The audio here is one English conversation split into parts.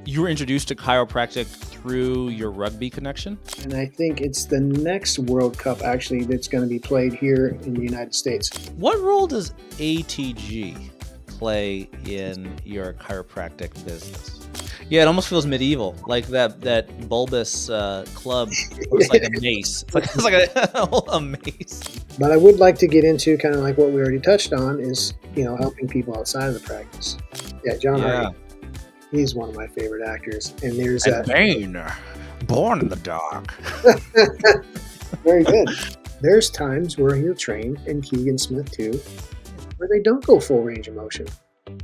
You were introduced to chiropractic through your rugby connection? And I think it's the next World Cup actually that's going to be played here in the United States. What role does ATG play in your chiropractic business? Yeah, it almost feels medieval, like that bulbous club looks like a mace. It's like a mace. But I would like to get into kind of like what we already touched on is, helping people outside of the practice. Yeah, John Hardy. He's one of my favorite actors. And there's Bane, born in the dark. Very good. There's times where he'll train, and Keegan Smith too, where they don't go full range of motion.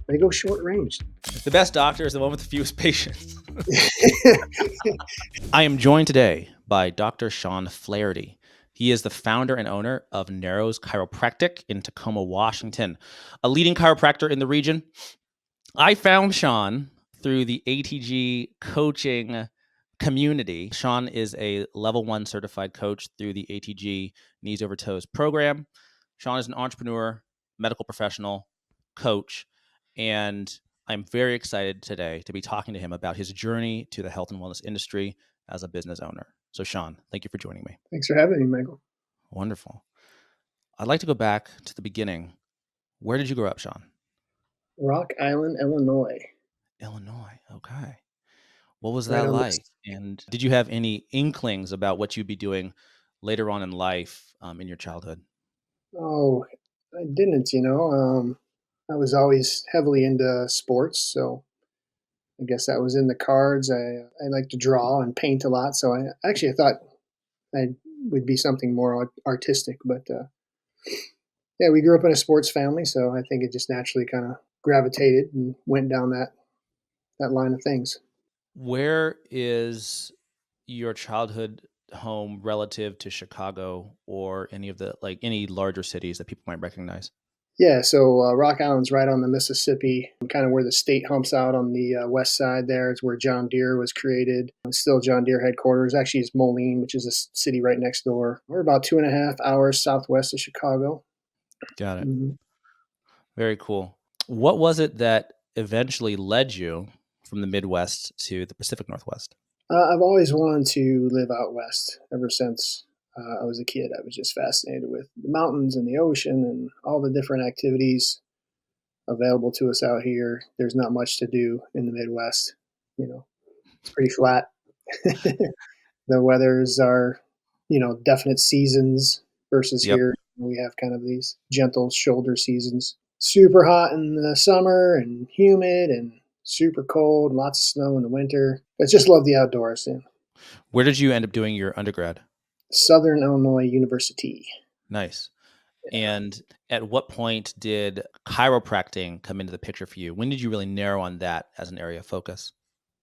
They go short range. The best doctor is the one with the fewest patients. I am joined today by Dr. Sean Flaherty. He is the founder and owner of Narrows Chiropractic in Tacoma, Washington, a leading chiropractor in the region. I found Sean through the ATG coaching community. Sean is a level 1 certified coach through the ATG Knees Over Toes program. Sean is an entrepreneur, medical professional, coach, and I'm very excited today to be talking to him about his journey to the health and wellness industry as a business owner. So Sean, thank you for joining me. Thanks for having me, Michael. Wonderful. I'd like to go back to the beginning. Where did you grow up, Sean? Rock Island, Illinois. Illinois. Okay. What was that like? And did you have any inklings about what you'd be doing later on in life in your childhood? Oh, I didn't, I was always heavily into sports, so I guess that was in the cards. I like to draw and paint a lot, so I thought I would be something more artistic, but yeah, we grew up in a sports family, so I think it just naturally kind of gravitated and went down that line of things. Where is your childhood home relative to Chicago or any of the any larger cities that people might recognize? Yeah, so Rock Island's right on the Mississippi, kind of where the state humps out on the west side there. It's where John Deere was created. It's still John Deere headquarters. Actually, it's Moline, which is a city right next door. We're about 2.5 hours southwest of Chicago. Got it. Mm-hmm. Very cool. What was it that eventually led you from the Midwest to the Pacific Northwest? I've always wanted to live out west ever since I was a kid. I was just fascinated with the mountains and the ocean and all the different activities available to us out here. There's not much to do in the Midwest. It's pretty flat. The weathers are, definite seasons versus here. We have kind of these gentle shoulder seasons. Super hot in the summer and humid and super cold, lots of snow in the winter. I just love the outdoors. Yeah. Where did you end up doing your undergrad? Southern Illinois University. Nice. Yeah. And at what point did chiropractic come into the picture for you? When did you really narrow on that as an area of focus?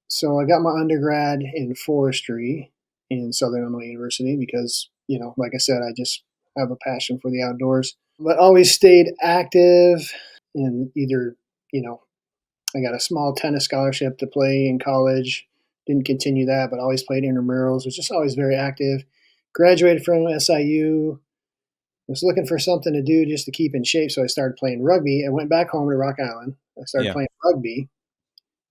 So I got my undergrad in forestry in Southern Illinois University because, like I said, I just have a passion for the outdoors, but always stayed active in either, I got a small tennis scholarship to play in college. Didn't continue that, but always played intramurals. Was just always very active. Graduated from SIU. Was looking for something to do just to keep in shape, so I started playing rugby. I went back home to Rock Island. I started playing rugby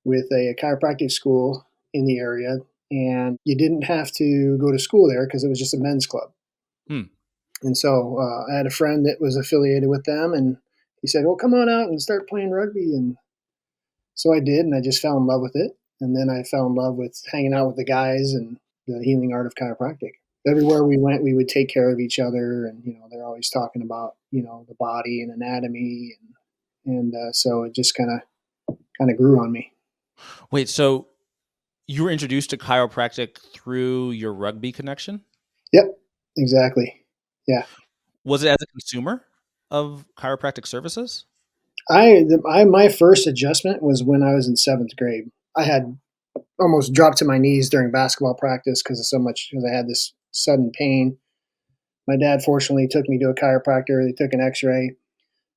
with a chiropractic school in the area, and you didn't have to go to school there because it was just a men's club. And so I had a friend that was affiliated with them, and he said, well, come on out and start playing rugby. And so I did, and I just fell in love with it. And then I fell in love with hanging out with the guys and the healing art of chiropractic. Everywhere we went, we would take care of each other, and they're always talking about the body and anatomy, and so it just kind of grew on me. Wait, so you were introduced to chiropractic through your rugby connection? Yep, exactly. Yeah. Was it as a consumer of chiropractic services? My first adjustment was when I was in 7th grade. I had almost dropped to my knees during basketball practice because I had this sudden pain. My dad fortunately took me to a chiropractor. They took an x-ray,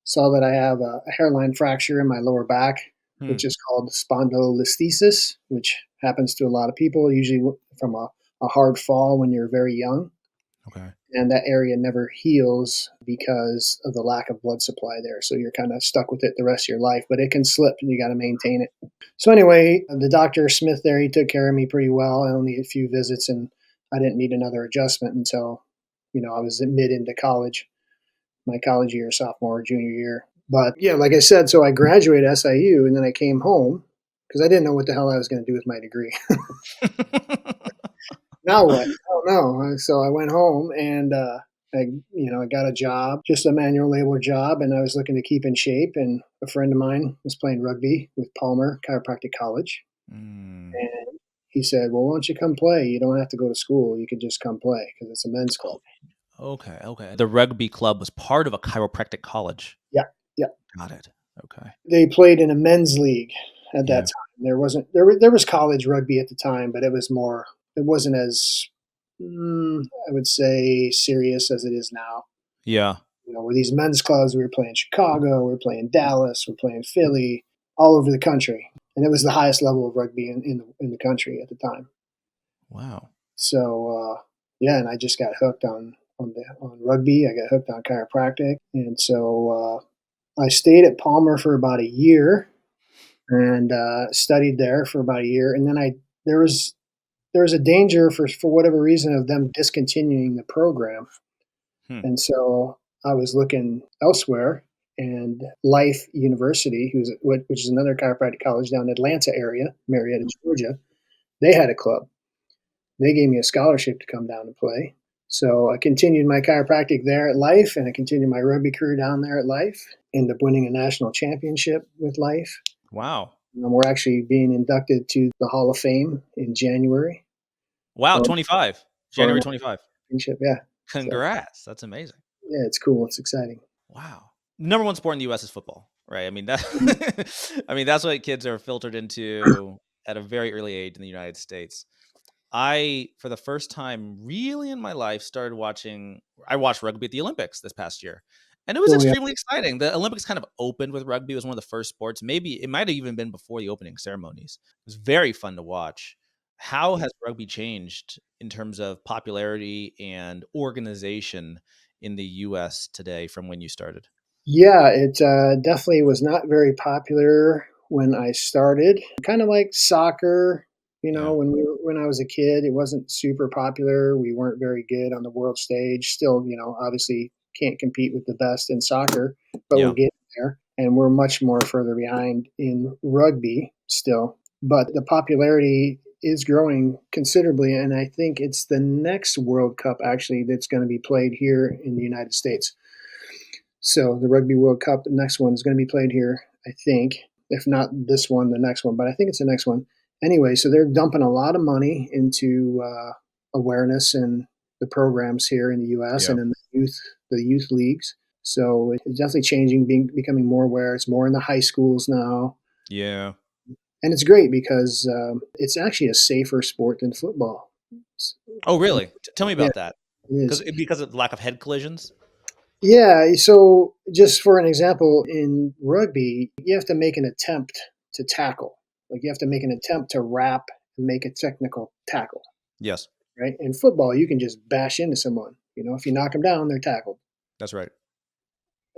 saw that I have a hairline fracture in my lower back, which is called spondylolisthesis, which happens to a lot of people, usually from a hard fall when you're very young. Okay. and that area never heals because of the lack of blood supply there. So you're kind of stuck with it the rest of your life, but it can slip and you got to maintain it. So anyway, the Dr. Smith there, he took care of me pretty well. I only had a few visits and I didn't need another adjustment until, I was mid into college, my college year, sophomore, junior year. But yeah, like I said, so I graduated SIU and then I came home because I didn't know what the hell I was going to do with my degree. Now what? I don't know. So I went home and I got a job, just a manual labor job, and I was looking to keep in shape. And a friend of mine was playing rugby with Palmer Chiropractic College, Mm. and he said, "Well, why don't you come play? You don't have to go to school. You can just come play because it's a men's club." Okay. Okay. The rugby club was part of a chiropractic college. Yeah, yeah. Got it. Okay. They played in a men's league at that Yeah. time. There was college rugby at the time, but it was more. It wasn't as I would say serious as it is now. Yeah. With these men's clubs, we were playing Chicago, we were playing Dallas, we were playing Philly, all over the country, and it was the highest level of rugby in the country at the time. Wow. So yeah, and I just got hooked on rugby. I got hooked on chiropractic, and so I stayed at Palmer for about a year and studied there for about a year, and then there was there was a danger for whatever reason of them discontinuing the program. Hmm. And so I was looking elsewhere, and Life University, which is another chiropractic college down in Atlanta area, Marietta, Georgia, they had a club. They gave me a scholarship to come down and play. So I continued my chiropractic there at Life, and I continued my rugby career down there at Life. Ended up winning a national championship with Life. Wow. And we're actually being inducted to the Hall of Fame in January Wow. for, 25. for our January national 25. championship. Yeah. So Congrats. That's amazing. yeah, it's cool. It's exciting. Wow. Number one sport in the US is football, right? I mean I mean that's what kids are filtered into at a very early age in the United States. I, for the first time really in my life, I watched rugby at the Olympics this past year. And it was Oh yeah. extremely exciting. The Olympics kind of opened with rugby. It was one of the first sports. Maybe it might have even been before the opening ceremonies. It was very fun to watch. How has rugby changed in terms of popularity and organization in the US today from when you started? Yeah, it definitely was not very popular when I started. Kind of like soccer, Yeah. when I was a kid, it wasn't super popular. We weren't very good on the world stage. Still, obviously can't compete with the best in soccer, but we're Yeah. getting there, and we're much more further behind in rugby still. But the popularity is growing considerably, and I think it's the next World Cup actually that's going to be played here in the United States. So the Rugby World Cup, the next one is going to be played here, I think. If not this one, the next one, but I think it's the next one. Anyway, so they're dumping a lot of money into awareness and the programs here in the U.S. Yeah. and in the youth leagues. So it's definitely changing, becoming more aware. It's more in the high schools now, Yeah. and it's great because it's actually a safer sport than football. Oh, really? Tell me Yeah, about that. it is. Because of the lack of head collisions? Yeah, so just for an example, in rugby, you have to make an attempt to tackle. Like you have to make an attempt to wrap and make a technical tackle, Yes, right? In football, you can just bash into someone. If you knock them down, they're tackled. that's right.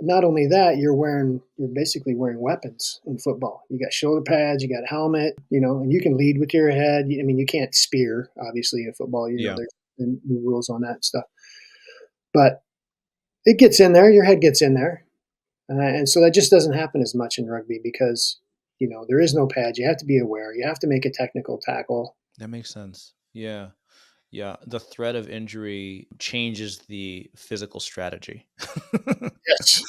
Not only that, you're basically wearing weapons in football. You got shoulder pads, you got a helmet, and you can lead with your head. I mean, you can't spear, obviously, in football. Yeah. There's new rules on that stuff, but it gets in there. Your head gets in there. And so that just doesn't happen as much in rugby because, there is no pad. You have to be aware. You have to make a technical tackle. That makes sense. Yeah. Yeah. The threat of injury changes the physical strategy. Yes.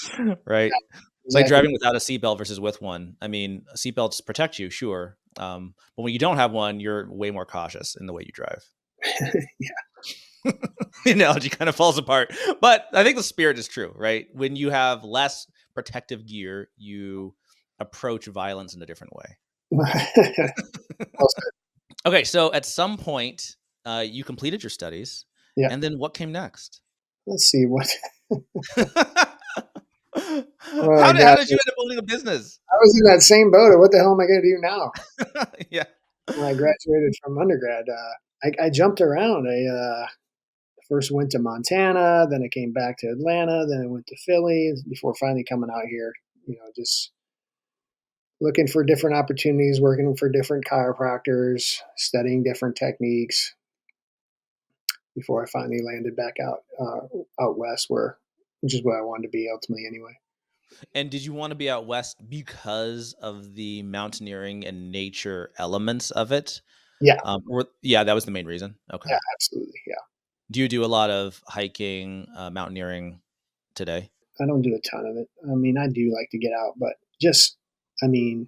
Right? Yeah, It's like exactly. driving without a seatbelt versus with one. I mean, seatbelts protect you, sure. But when you don't have one, you're way more cautious in the way you drive. Yeah. The analogy kind of falls apart. But I think the spirit is true, right? When you have less protective gear, you approach violence in a different way. Well said. Okay, so at some point, you completed your studies, Yeah. and then what came next? Let's see what. Oh how my did how gosh. did you end up owning a business? I was in that same boat. What the hell am I going to do now? Yeah. When I graduated from undergrad, I jumped around. First went to Montana, then I came back to Atlanta, then I went to Philly before finally coming out here, just looking for different opportunities, working for different chiropractors, studying different techniques before I finally landed back out west, which is where I wanted to be ultimately anyway. And did you want to be out west because of the mountaineering and nature elements of it? Yeah, Yeah, that was the main reason. Okay. yeah, absolutely. Yeah, Do you do a lot of hiking, mountaineering today? I don't do a ton of it. I mean, I do like to get out, but just, I mean,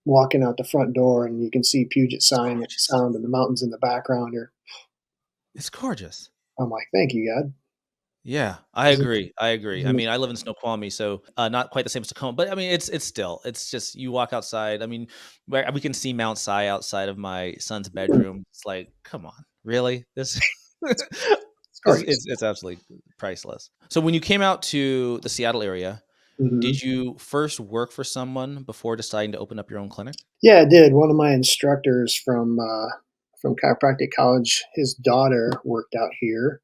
walking out the front door and you can see Puget It's Sound gorgeous. and the mountains in the background. It's gorgeous. I'm like, thank you, God. Yeah, I This is, agree. I agree. this I is mean, I live in Snoqualmie, so not quite the same as Tacoma, but I mean, it's still, it's just you walk outside. I mean, we can see Mount Si outside of my son's bedroom. It's like, come on, really? This it's is gorgeous. it's absolutely priceless. So when you came out to the Seattle area, Hmm. did you first work for someone before deciding to open up your own clinic? Yeah, I did. One of my instructors from chiropractic college, his daughter worked out here,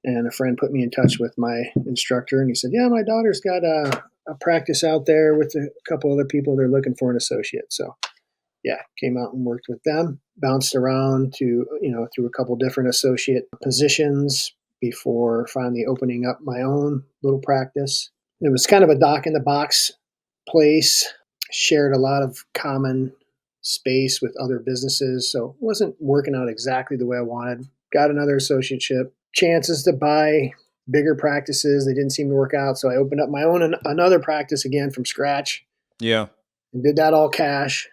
and a friend put me in touch with my instructor, and he said, "Yeah, my daughter's got a practice out there with a couple other people. They're looking for an associate." So yeah, came out and worked with them. Bounced around to through a couple different associate positions before finally opening up my own little practice. It was kind of a doc in the box place, shared a lot of common space with other businesses, so it wasn't working out exactly the way I wanted. Got another associateship, chances to buy bigger practices. They didn't seem to work out, so I opened up my own another practice again from scratch Yeah, and did that all cash.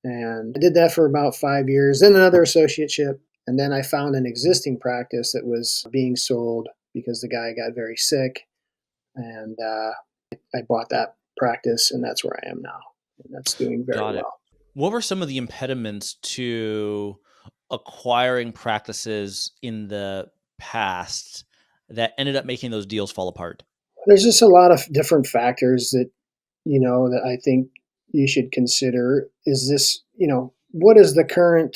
And I did that for about 5 years, then another associateship. And then I found an existing practice that was being sold because the guy got very sick. And I bought that practice, and that's where I am now. And that's doing very got it. well. What were some of the impediments to acquiring practices in the past that ended up making those deals fall apart? There's just a lot of different factors that I think you should consider. Is this, what is the current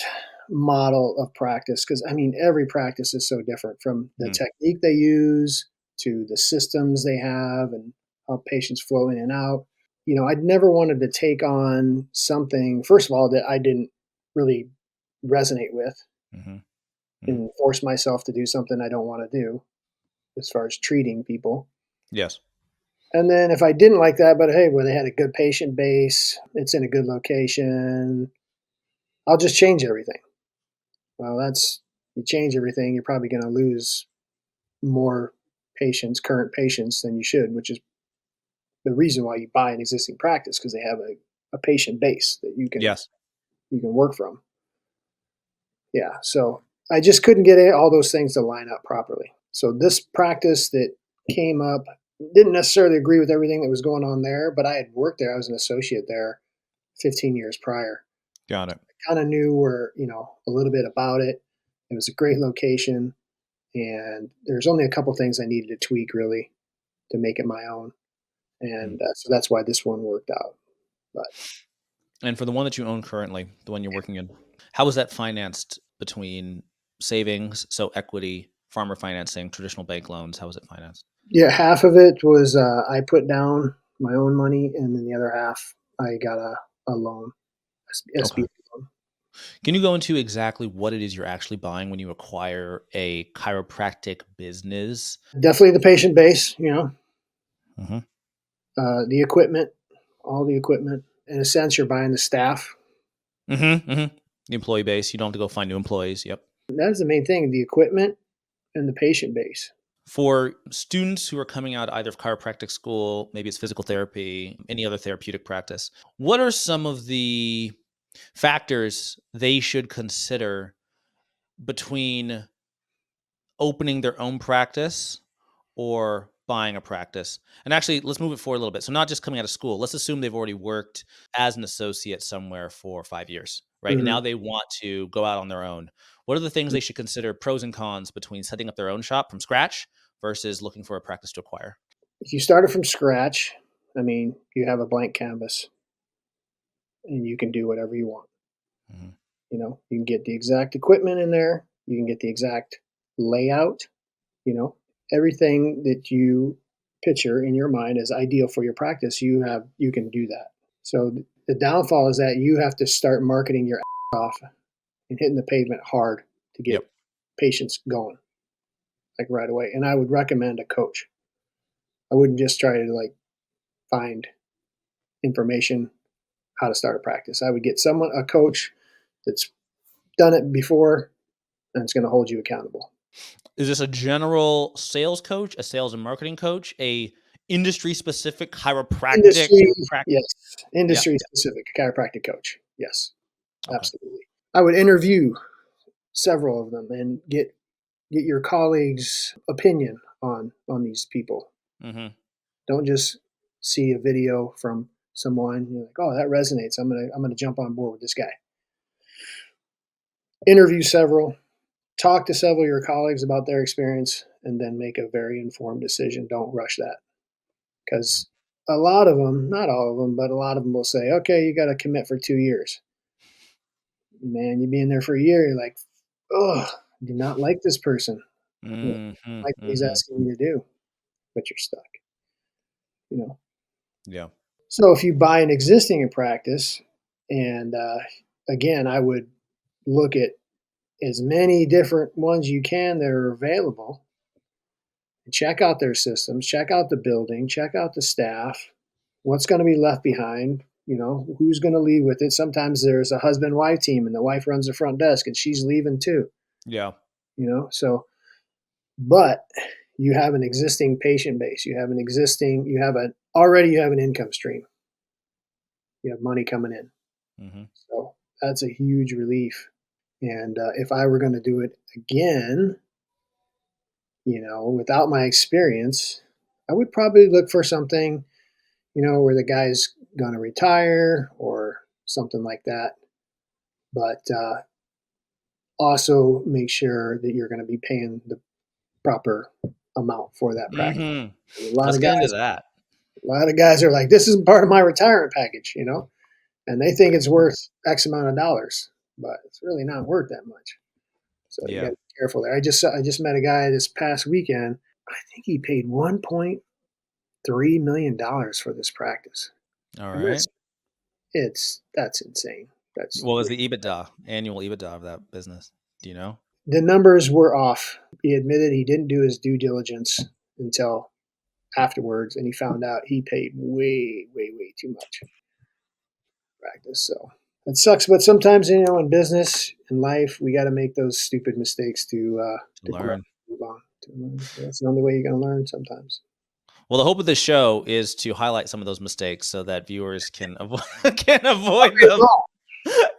model of practice? Because I mean, every practice is so different, from the Mhm. technique they use to the systems they have and how patients flow in and out. I'd never wanted to take on something, first of all, that I didn't really resonate with, Mhm. Mhm. and force myself to do something I don't want to do as far as treating people. Yes. And then if I didn't like that, but hey, well, they had a good patient base, it's in a good location, I'll just change everything. Well, you change everything, you're probably going to lose more current patients than you should, which is the reason why you buy an existing practice, because they have a patient base that Yes. you can work from. Yeah. So I just couldn't get all those things to line up properly. So this practice that came up didn't necessarily agree with everything that was going on there, but I had worked there. I was an associate there 15 years prior. Got it. Kind of knew a little bit about it. It was a great location, and there's only a couple things I needed to tweak really to make it my own. Mm. And so that's why this one worked out. But And for the one that you own currently, the one you're working in, how was that financed between savings, so equity, farmer financing, traditional bank loans? How was it financed? yeah, half of it was I put down my own money, and then the other half I got a loan, Okay. SBA loan. Can you go into exactly what it is you're actually buying when you acquire a chiropractic business? Definitely the patient base, Mhm. the equipment, all the equipment. In a sense, you're buying the staff. Mhm. Mhm. The employee base, you don't have to go find new employees. Yep. That's the main thing: the equipment and the patient base. For students who are coming out either of chiropractic school, maybe it's physical therapy, any other therapeutic practice, what are some of the factors they should consider between opening their own practice or buying a practice? And actually, let's move it forward a little bit. So, not just coming out of school, let's assume they've already worked as an associate somewhere for 5 years, right? And Hmm. now they want to go out on their own. What are the things they should consider, pros and cons, between setting up their own shop from scratch versus looking for a practice to acquire? If you started from scratch, I mean, you have a blank canvas and you can do whatever you want. Mhm. You can get the exact equipment in there, you can get the exact layout, Everything that you picture in your mind as ideal for your practice, you can do that. So the downfall is that you have to start marketing your off and hitting the pavement hard to get Yep. patients going, like right away. And I would recommend a coach. I wouldn't just try to like find information how to start a practice. I would get a coach that's done it before and it's going to hold you accountable. Is this a general sales coach, a sales and marketing coach, a industry specific chiropractic Industry, yes, practice? Yeah. industry specific chiropractic coach. Yes, Okay. absolutely. I would interview several of them and get your colleagues' opinion on these people. Mm-hmm. Don't just see a video from someone. You're like, oh, that resonates. I'm gonna jump on board with this guy. Interview several, talk to several of your colleagues about their experience, and then make a very informed decision. Don't rush that because a lot of them, not all of them, but a lot of them will say, okay, you got to commit for 2 years. Man, you be in there for a year, you're like, oh, I do not like this person. You know, Mm-hmm. like what he's Mm-hmm. asking you to do, but you're stuck. You know. Yeah. So if you buy an existing practice, and again, I would look at as many different ones you can that are available. Check out their systems, check out the building, check out the staff, what's going to be left behind, who's going to leave with it. Sometimes there's a husband wife team and the wife runs the front desk and she's leaving too, Yeah. so but you have an existing patient base, you have an income stream, you have money coming in. Mm-hmm. So that's a huge relief. And if I were going to do it again, without my experience, I would probably look for something, where the guy's going to retire or something like that. But also make sure that you're going to be paying the proper amount for that practice. Mm-hmm. A lot Let's of get into guys, that. are like, this isn't part of my retirement package, and they think it's worth X amount of dollars, but it's really not worth that much. So you got Yeah. to be careful there. I just met a guy this past weekend. I think he paid $1.3 million for this practice, All and right. that's insane. That's What was the EBITDA, annual EBITDA of that business? Do you know? The numbers were off. He admitted he didn't do his due diligence until afterwards, and he found out he paid way, way, way too much for practice. So it sucks, but sometimes in business in life, we got to make those stupid mistakes To to grow, learn. move on. That's the only way you're going to learn sometimes. Well, the hope of this show is to highlight some of those mistakes so that viewers can avoid can avoid them.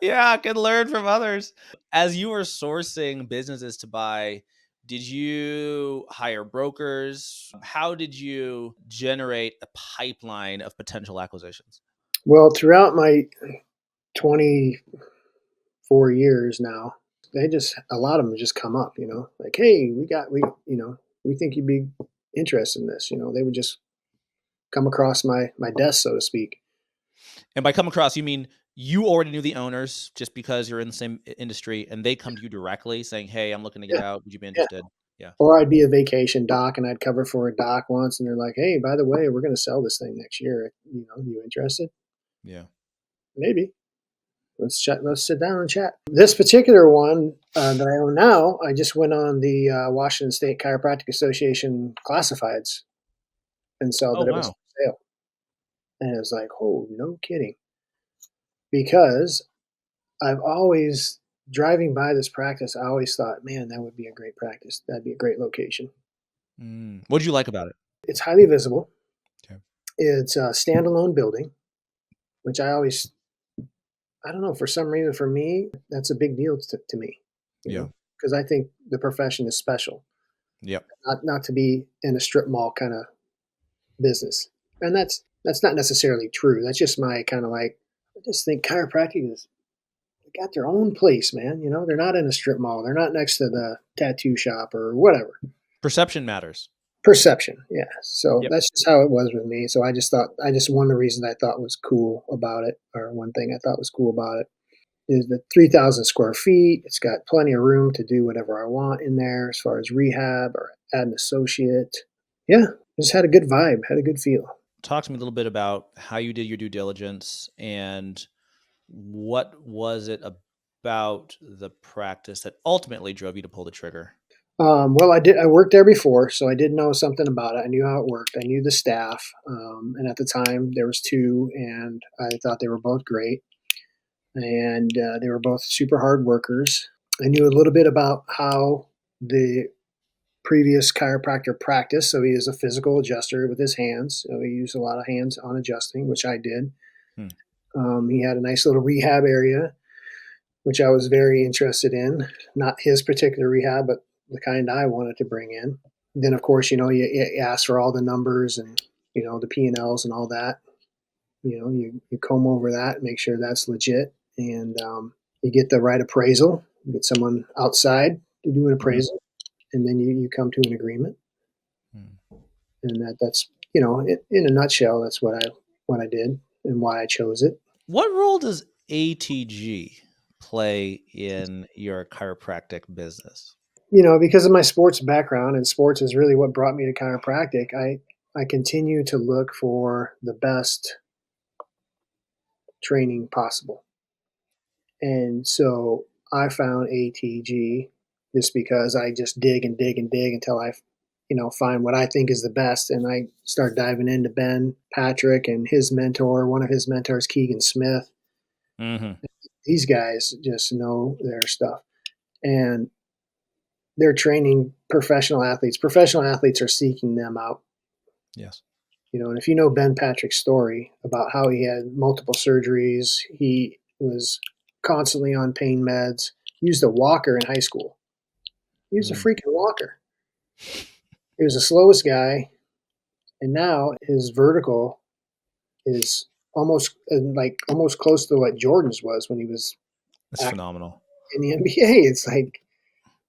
Yeah, can learn from others. As you were sourcing businesses to buy, did you hire brokers? How did you generate a pipeline of potential acquisitions? Well, throughout my 24 years now, a lot of them just come up, like, hey, we think you'd be interested in this. They would just come across my desk, so to speak. And by come across, you mean you already knew the owners just because you're in the same industry and they come to you directly saying, hey, I'm looking to get Yeah, out. Would you be yeah. interested? Yeah. Or I'd be a vacation doc and I'd cover for a doc once, and they're like, hey, by the way, we're going to sell this thing next year. You interested? Yeah. Maybe. Let's chat. Let's sit down and chat. This particular one that I own now, I just went on the Washington State Chiropractic Association classifieds and saw Oh, that it was wow. for sale. And it was like, oh, no kidding. Because I've always, driving by this practice, I always thought, man, that would be a great practice. That'd be a great location. What did you like about it? It's highly visible. Okay. It's a standalone building, which I don't know, for some reason, for me, that's a big deal to me, Yeah. because I think the profession is special, Yep. not to be in a strip mall kind of business. And that's not necessarily true. That's just my kind of like, I just think chiropractic is, they got their own place, man. They're not in a strip mall. They're not next to the tattoo shop or whatever. Perception matters. Perception, yeah. So Yep. that's just how it was with me. So one of the reasons I thought was cool about it, or one thing I thought was cool about it. is the 3,000 square feet. It's got plenty of room to do whatever I want in there as far as rehab or add an associate. Yeah, just had a good vibe, had a good feel. Talk to me a little bit about how you did your due diligence and what was it about the practice that ultimately drove you to pull the trigger? Well, I did. I worked there before, so I did know something about it. I knew how it worked. I knew the staff, and at the time there was two, and I thought they were both great, and they were both super hard workers. I knew a little bit about how the previous chiropractor practiced. So he is a physical adjuster with his hands. So he used a lot of hands on adjusting, which I did. Hmm. He had a nice little rehab area, which I was very interested in. Not his particular rehab, but the kind I wanted to bring in. Then, of course, you ask for all the numbers and the P&Ls and all that. You comb over that, make sure that's legit, and you get the right appraisal. You get someone outside to do an Mhm. appraisal, and then you come to an agreement. Hmm. And that's in a nutshell, that's what I did and why I chose it. What role does ATG play in your chiropractic business? Because of my sports background, and sports is really what brought me to chiropractic. I continue to look for the best training possible, and so I found ATG just because I just dig and dig and dig until I find what I think is the best, and I start diving into Ben Patrick and his mentor, one of his mentors, Keegan Smith. Hmm. These guys just know their stuff, and they're training professional athletes. Professional athletes are seeking them out. Yes. And if you know Ben Patrick's story about how he had multiple surgeries, he was constantly on pain meds, used a walker in high school. He used a Mm. freaking walker. He was the slowest guy, and now his vertical is almost close to what Jordan's was when he was It's active phenomenal. in the NBA. It's like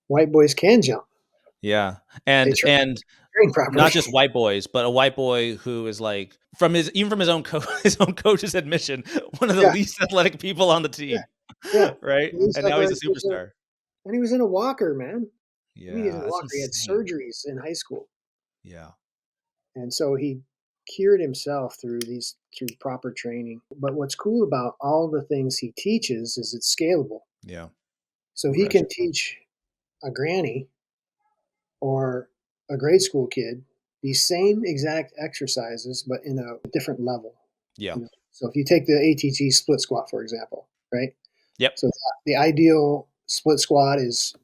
white boys can jump. Yeah. They And train properly. not just white boys, but a white boy who is like from his own his own coach's admission, one of the Yeah, least athletic people on the yeah, team. yeah. Right? At least And now he's a athletic superstar. and he was in a walker, man. I mean, he was in Yeah, a that's walker. He had insane. surgeries in high school, Yeah. and so he cured himself through proper training. But what's cool about all the things he teaches is it's scalable. Yeah. So he Progression. can teach a granny or a grade school kid these same exact exercises, but in a different level. Yeah. So if you take the ATG split squat, for example, right? Yep. So the ideal split squat is,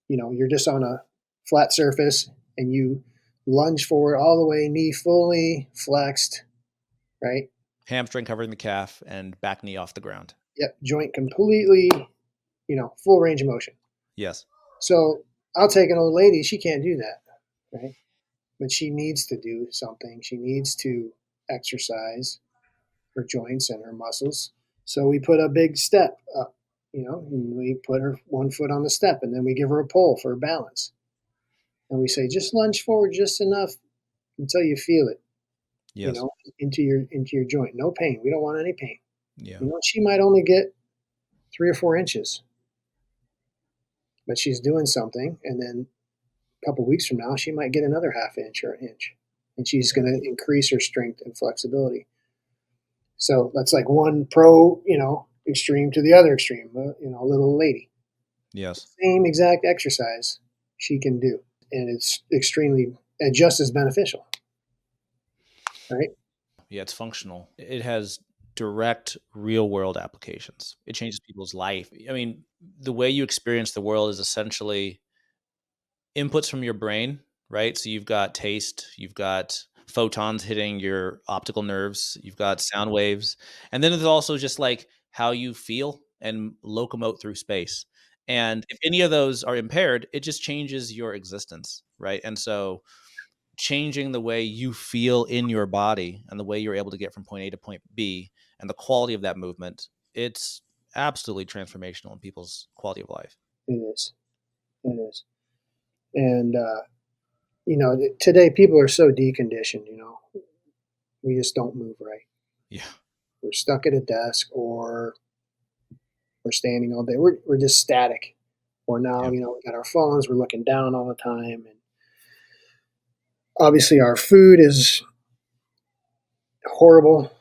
you're just on a flat surface and you lunge forward all the way, knee fully flexed, right? Hamstring covering the calf and back knee off the ground. Yep, joint completely, full range of motion. Yes. So I'll take an old lady, she can't do that, right? But she needs to do something. She needs to exercise her joints and her muscles. So we put a big step up, and we put her one foot on the step, and then we give her a pull for balance. And we say, just lunge forward just enough until you feel it, you Yes. know, into your joint. No pain. We don't want any pain. Yeah. She might only get 3 or 4 inches, but she's doing something, and then a couple weeks from now, she might get another half inch or an inch, and she's Yeah. going to increase her strength and flexibility. So that's like one pro, extreme to the other extreme. Little lady, Yes. same exact exercise she can do, and it's extremely just as beneficial, right? Yeah, it's functional. It has direct real world applications. It changes people's life. I mean, the way you experience the world is essentially inputs from your brain, right? So you've got taste, you've got photons hitting your optical nerves, you've got sound waves, and then there's also just like how you feel and locomote through space. And if any of those are impaired, it just changes your existence, right? And so changing the way you feel in your body and the way you're able to get from point A to point B and the quality of that movement, it's absolutely transformational in people's quality of life. It is. It is. And today people are so deconditioned. We just don't move right. Yeah. We're stuck at a desk, or we're standing all day. We're just static. Or now, Yeah. we got our phones. We're looking down all the time, and obviously our food is horrible.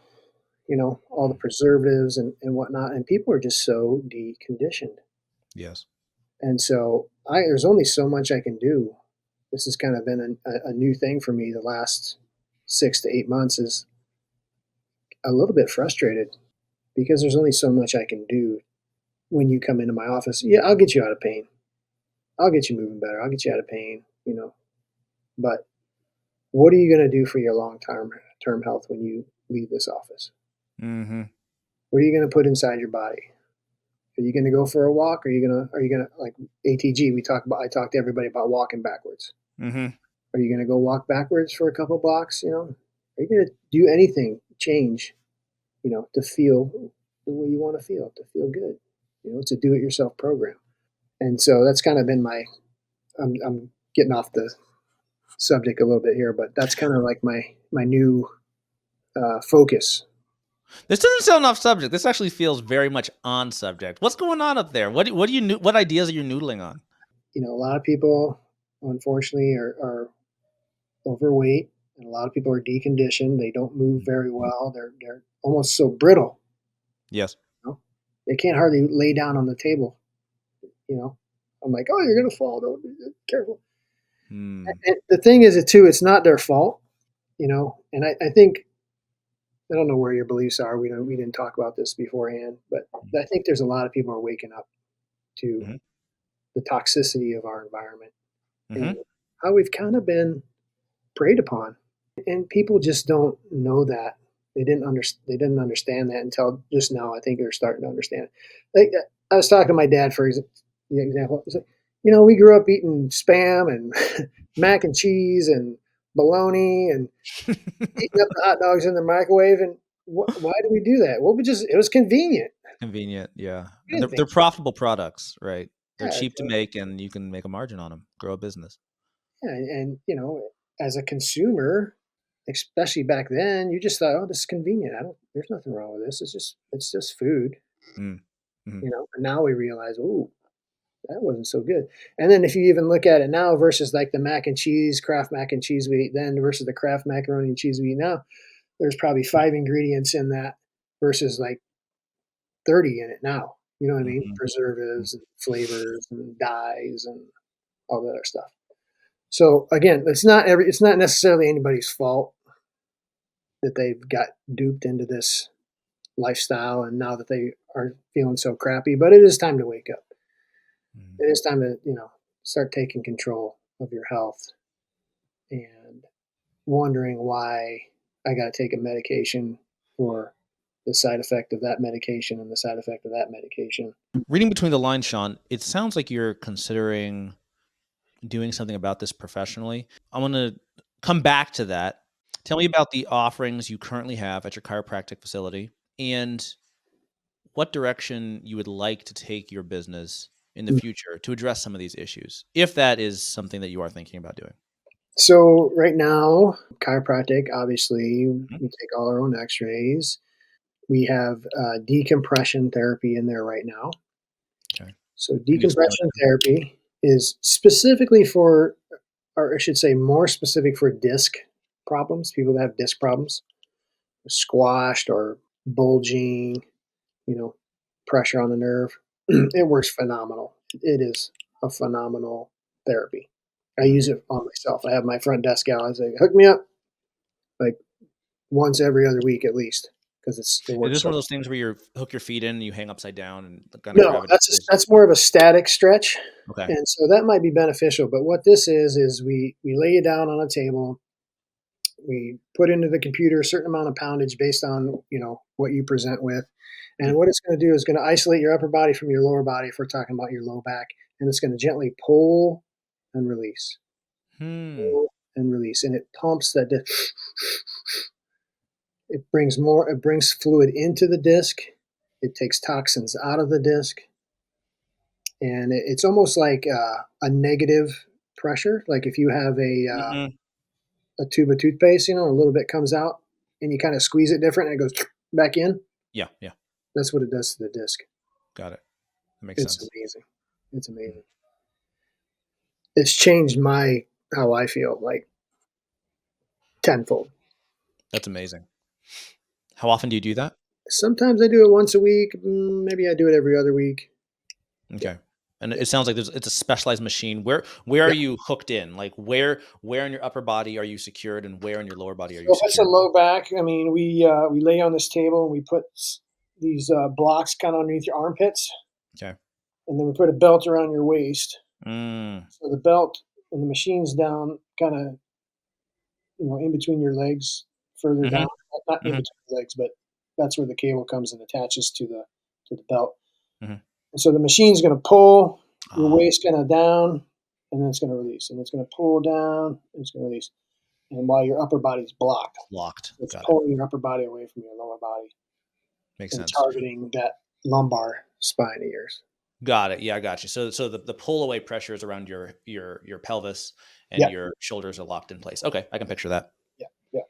All the preservatives and whatnot, and people are just so deconditioned. Yes. And so there's only so much I can do. This has kind of been a new thing for me the last 6 to 8 months. Is a little bit frustrated because there's only so much I can do when you come into my office. Yeah, I'll get you out of pain. I'll get you moving better. I'll get you out of pain. But what are you going to do for your long term health when you leave this office? Mm-hmm. What are you going to put inside your body? Are you going to go for a walk? Are you gonna like ATG? I talk to everybody about walking backwards. Mm-hmm. Are you going to go walk backwards for a couple blocks? Are you going to do anything, change, to feel the way you want to feel good? It's a do-it-yourself program. And so that's kind of been I'm getting off the subject a little bit here, but that's kind of like my new focus. This doesn't sound off subject. This actually feels very much on subject. What's going on up there? What ideas are you noodling on? A lot of people, unfortunately, are overweight, and a lot of people are deconditioned. They don't move very well. They're almost so brittle. Yes. They can't hardly lay down on the table. You know, I'm like, oh, you're gonna fall. Don't be careful. Hmm. And the thing is, too, it's not their fault. And I think I don't know where your beliefs are. We didn't talk about this beforehand, but I think there's a lot of people are waking up to Mm-hmm. the toxicity of our environment Mm-hmm. and how we've kind of been preyed upon. And people just don't know that. They didn't understand that until just now. I think they're starting to understand it. Like, I was talking to my dad for example. He's like, we grew up eating spam and mac and cheese and bologna and heating up the hot dogs in the microwave. And why do we do that? Well, it was convenient. Convenient, yeah. We And didn't they're think, profitable products, right? They're yeah, cheap to make, and you can make a margin on them, grow a business. yeah, and as a consumer, especially back then, you just thought, oh, this is convenient. There's nothing wrong with this. It's just food. Mm. Mhm. And now we realize, oh, that wasn't so good. And then if you even look at it now versus like the mac and cheese, Kraft mac and cheese we eat then versus the Kraft macaroni and cheese we eat now, there's probably 5 ingredients in that versus like 30 in it now. You know what I mean? Mhm. Mm. Preservatives and flavors and dyes and all that other stuff. So again, it's not necessarily anybody's fault that they've got duped into this lifestyle and now that they are feeling so crappy, but it is time to wake up. Mhm. It is time to, start taking control of your health and wondering why I got to take a medication for the side effect of that medication and the side effect of that medication. Reading between the lines, Sean, it sounds like you're considering doing something about this professionally. I want to come back to that. Tell me about the offerings you currently have at your chiropractic facility and what direction you would like to take your business in the future to address some of these issues, if that is something that you are thinking about doing. So right now, chiropractic, obviously, Mhm. we take all our own X-rays. We have decompression therapy in there right now. Okay. So Can you explain what decompression that is? therapy is specifically for, or I should say, more specific for disc problems. People that have disc problems, squashed or bulging, you know, pressure on the nerve. It works phenomenal. It is a phenomenal therapy. I use Mhm. it on myself. I have my front desk gal. I say, hook me up like once every other week at least because it Is works this so one of well. those things where you hook your feet in and you hang upside down and the kind of No, gravity stays? that's more of a static stretch, Okay. and so that might be beneficial. But what this is we lay you down on a table. We put into the computer a certain amount of poundage based on what you present with, Mm. and what it's going to do is going to isolate your upper body from your lower body. If we're talking about your low back, and it's going to gently pull and release, Hmm. pull and release, and it pumps that. It brings fluid into the disc. It takes toxins out of the disc, and it's almost like a negative pressure. Like if you have Mhm. a tube of toothpaste, a little bit comes out, and you kind of squeeze it different, and it goes back in. Yeah, yeah. That's what it does to the disc. Got it. That makes It's sense. amazing. It's Mm. amazing. It's changed my how I feel like tenfold. That's amazing. How often do you do that? Sometimes I do it once a week. Maybe I do it every other week. Okay. And Yeah. it sounds like it's a specialized machine. Where are Yeah. you hooked in? Like where in your upper body are you secured, and where in your lower body are you So if it's a secured? low back, I mean, we lay on this table and we put these blocks kind of underneath your armpits, Okay. and then we put a belt around your waist. Mm. So the belt and the machine's down, kind of in between your legs, further Mhm. down, not in Mhm. between your legs, but that's where the cable comes and attaches to the belt. Mhm. And so the machine's going to pull your Ah, waist kind of down, and then it's going to release, and it's going to pull down, and it's going to release. And while your upper body's blocked, locked. so it's Got it. pulling your upper body away from your lower body Makes and sense. targeting that lumbar spine of yours. Got it. Yeah, I got you. So the pull away pressure is around your pelvis, and Yeah, your shoulders are locked in place. Okay, I can picture that. yeah, yeah.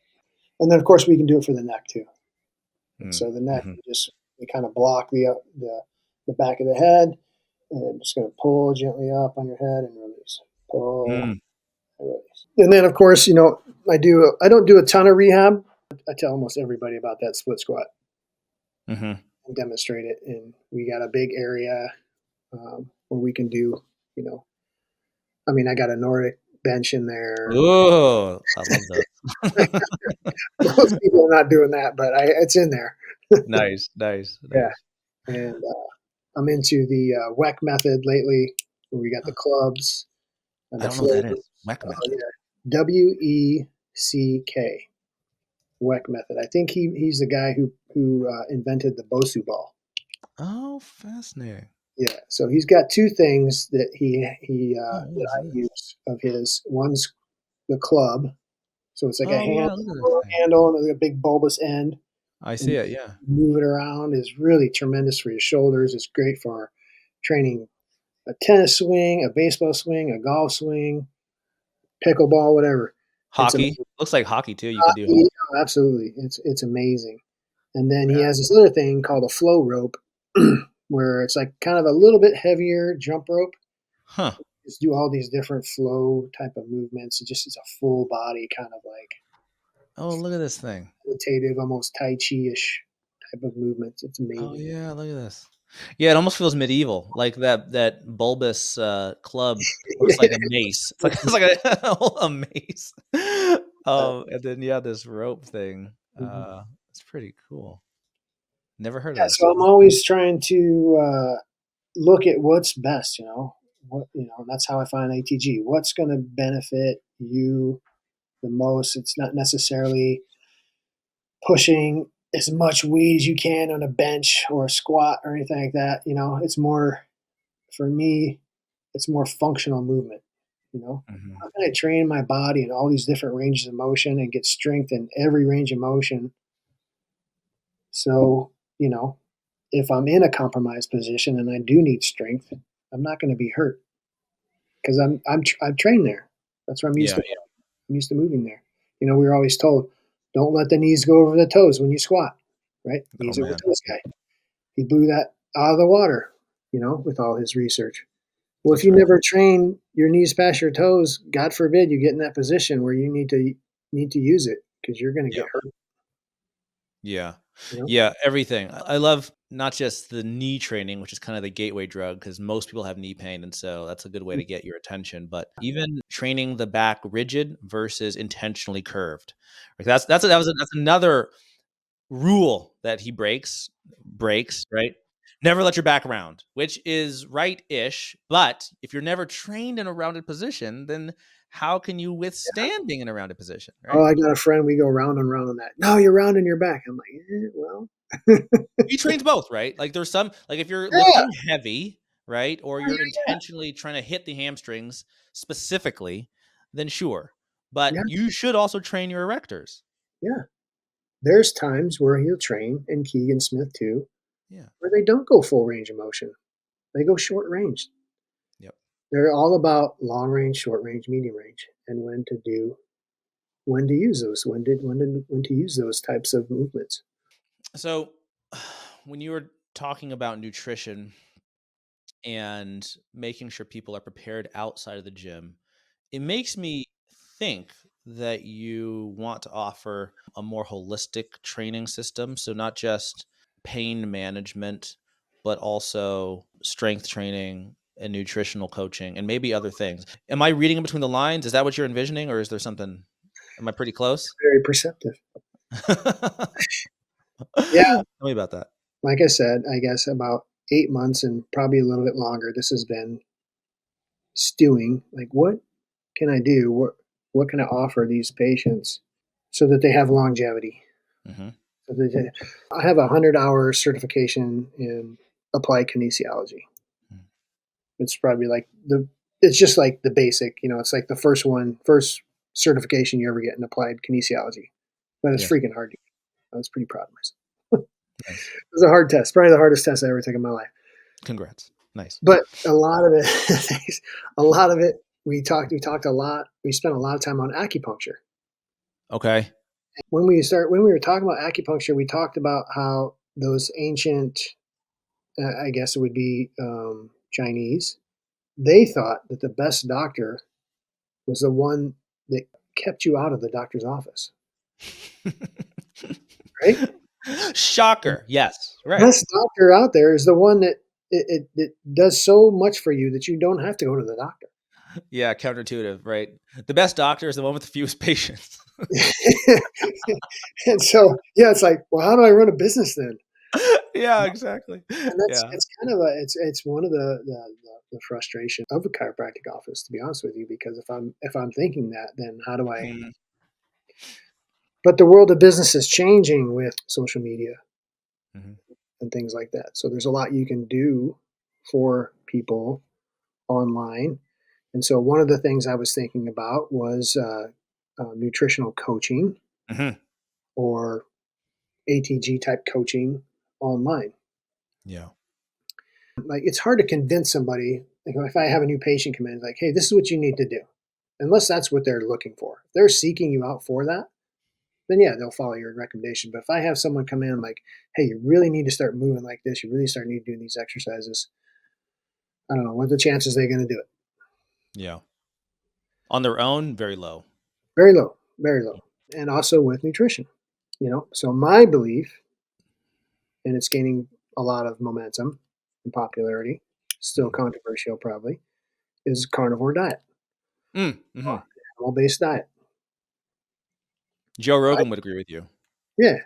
And then of course we can do it for the neck too. And Mm. so the neck, Mhm. we kind of block the back of the head, and I'm just going to pull gently up on your head and release. Pull Mm. and release. And then of course, I don't do a ton of rehab. I tell almost everybody about that split squat Mhm. and demonstrate it. And we got a big area where we can do, you know, I mean, I got a Nordic bench in there. Ooh, I love those. Most people are not doing that, but it's in there. Nice, nice, Yeah. nice. And I'm into the WEC method lately, where we got the Huh, clubs and I the don't know what that floaters. is. WEC Oh, method. yeah. WECK, WEC method. I think he's the guy who invented the Bosu ball. Oh, fascinating. Yeah, so he's got two things Oh, what that is I this? use of his. One's the club, so it's like a Oh, hand yeah, look at this thing. handle and a big bulbous end, I see and it, yeah. move it around is really tremendous for your shoulders. It's great for training a tennis swing, a baseball swing, a golf swing, pickleball, whatever. It's Hockey. amazing. Looks like hockey too, you could do Yeah, hockey. absolutely. It's amazing. And then he Yeah. has this other thing called a flow rope, where it's like kind of a little bit heavier jump rope. Huh. Just do all these different flow type of movements. It just is a full body kind of like Oh, look at this thing. meditative, almost Tai Chi-ish type of movements. It's Oh, amazing. yeah, look at this. Yeah, it almost feels medieval, like that bulbous, club looks like a mace. It's like It's it's like a a mace. And then, yeah, this rope thing, Mhm. it's pretty cool. Never heard of Yeah, this. so I'm always trying to look at what's best. That's how I find ATG. What's going to benefit you the most? It's not necessarily pushing as much weight as you can on a bench or a squat or anything like that. It's more for me. It's more functional movement. Mhm. How can I train my body in all these different ranges of motion and get strength in every range of motion? So if I'm in a compromised position and I do need strength, I'm not going to be hurt because I've trained there. That's where I'm used Yeah, to. yeah. I'm used to moving there. We were always told, don't let the knees go over the toes when you squat. Right, Oh, knees over man. toes guy. He blew that out of the water. With all his research. Well, if That's you right. never train your knees past your toes, God forbid you get in that position where you need to use it because you're going to Yeah. get hurt. Yeah. You know? Yeah, everything. I love not just the knee training, which is kind of the gateway drug because most people have knee pain, and so that's a good way to get your attention, but even training the back rigid versus intentionally curved. Like that's another rule that he breaks, right? Never let your back round, which is right-ish, but if you're never trained in a rounded position, then how can you withstand being in a rounded position, Oh, right? I got a friend. We go round and round on that. No, you're rounding your back. I'm like, well, He trains both, right? Like there's some like if you're yeah, lifting heavy, right? Or yeah, you're intentionally trying to hit the hamstrings specifically, then sure. But yeah, you should also train your erectors. yeah. There's times where he'll train, and Keegan Smith too, Yeah. where they don't go full range of motion. They go short range. Yep. They're all about long range, short range, medium range, and when to use those, when to use those types of movements. So when you were talking about nutrition, and making sure people are prepared outside of the gym, it makes me think that you want to offer a more holistic training system. So, not just pain management, but also strength training and nutritional coaching and maybe other things. Am I reading in between the lines? Is that what you're envisioning, or is there something? Am I pretty close? Very perceptive. Tell Yeah, me about that. like I said, I guess about 8 months and probably a little bit longer. This has been stewing. Like, what can I do? What can I offer these patients so that they have longevity? Hmm. So I have a 100-hour certification in applied kinesiology. It's probably like it's just like the basic, it's like the first certification you ever get in applied kinesiology. But it's Yes. freaking hard to get. I was pretty proud of myself. Nice. It was a hard test, probably the hardest test I ever took in my life. Congrats. Nice. But a lot of it, a lot of it, we talked a lot. We spent a lot of time on acupuncture. Okay. When we were talking about acupuncture, we talked about how those ancient, I guess it would be Chinese, they thought that the best doctor was the one that kept you out of the doctor's office, right? The Shocker. Yes. Right. best doctor out there is the one that it does so much for you that you don't have to go to the doctor. Yeah. Counterintuitive. Right. The best doctor is the one with the fewest patients. And so, yeah, it's like, well, how do I run a business then? Yeah. Exactly. And that's Yeah. it's kind of it's one of the frustration of a chiropractic office, to be honest with you, because if I'm thinking that, then how do I? Mhm. But the world of business is changing with social media Mhm. and things like that. So there's a lot you can do for people online. And so one of the things I was thinking about was nutritional coaching Mhm. or ATG type coaching online. Yeah. Like it's hard to convince somebody. Like if I have a new patient come in, like, hey, this is what you need to do, unless that's what they're looking for. If they're seeking you out for that, then yeah, they'll follow your recommendation. But if I have someone come in like, hey, you really need to start moving like this, you really start need doing these exercises. I don't know what are the chances they're going to do it. Yeah. On their own, very low. Very low, very low. And also with nutrition, So my belief, and it's gaining a lot of momentum and popularity, still Mhm. controversial probably, is carnivore diet, Mhm. animal based diet. Joe I, Rogan would agree with you. yeah,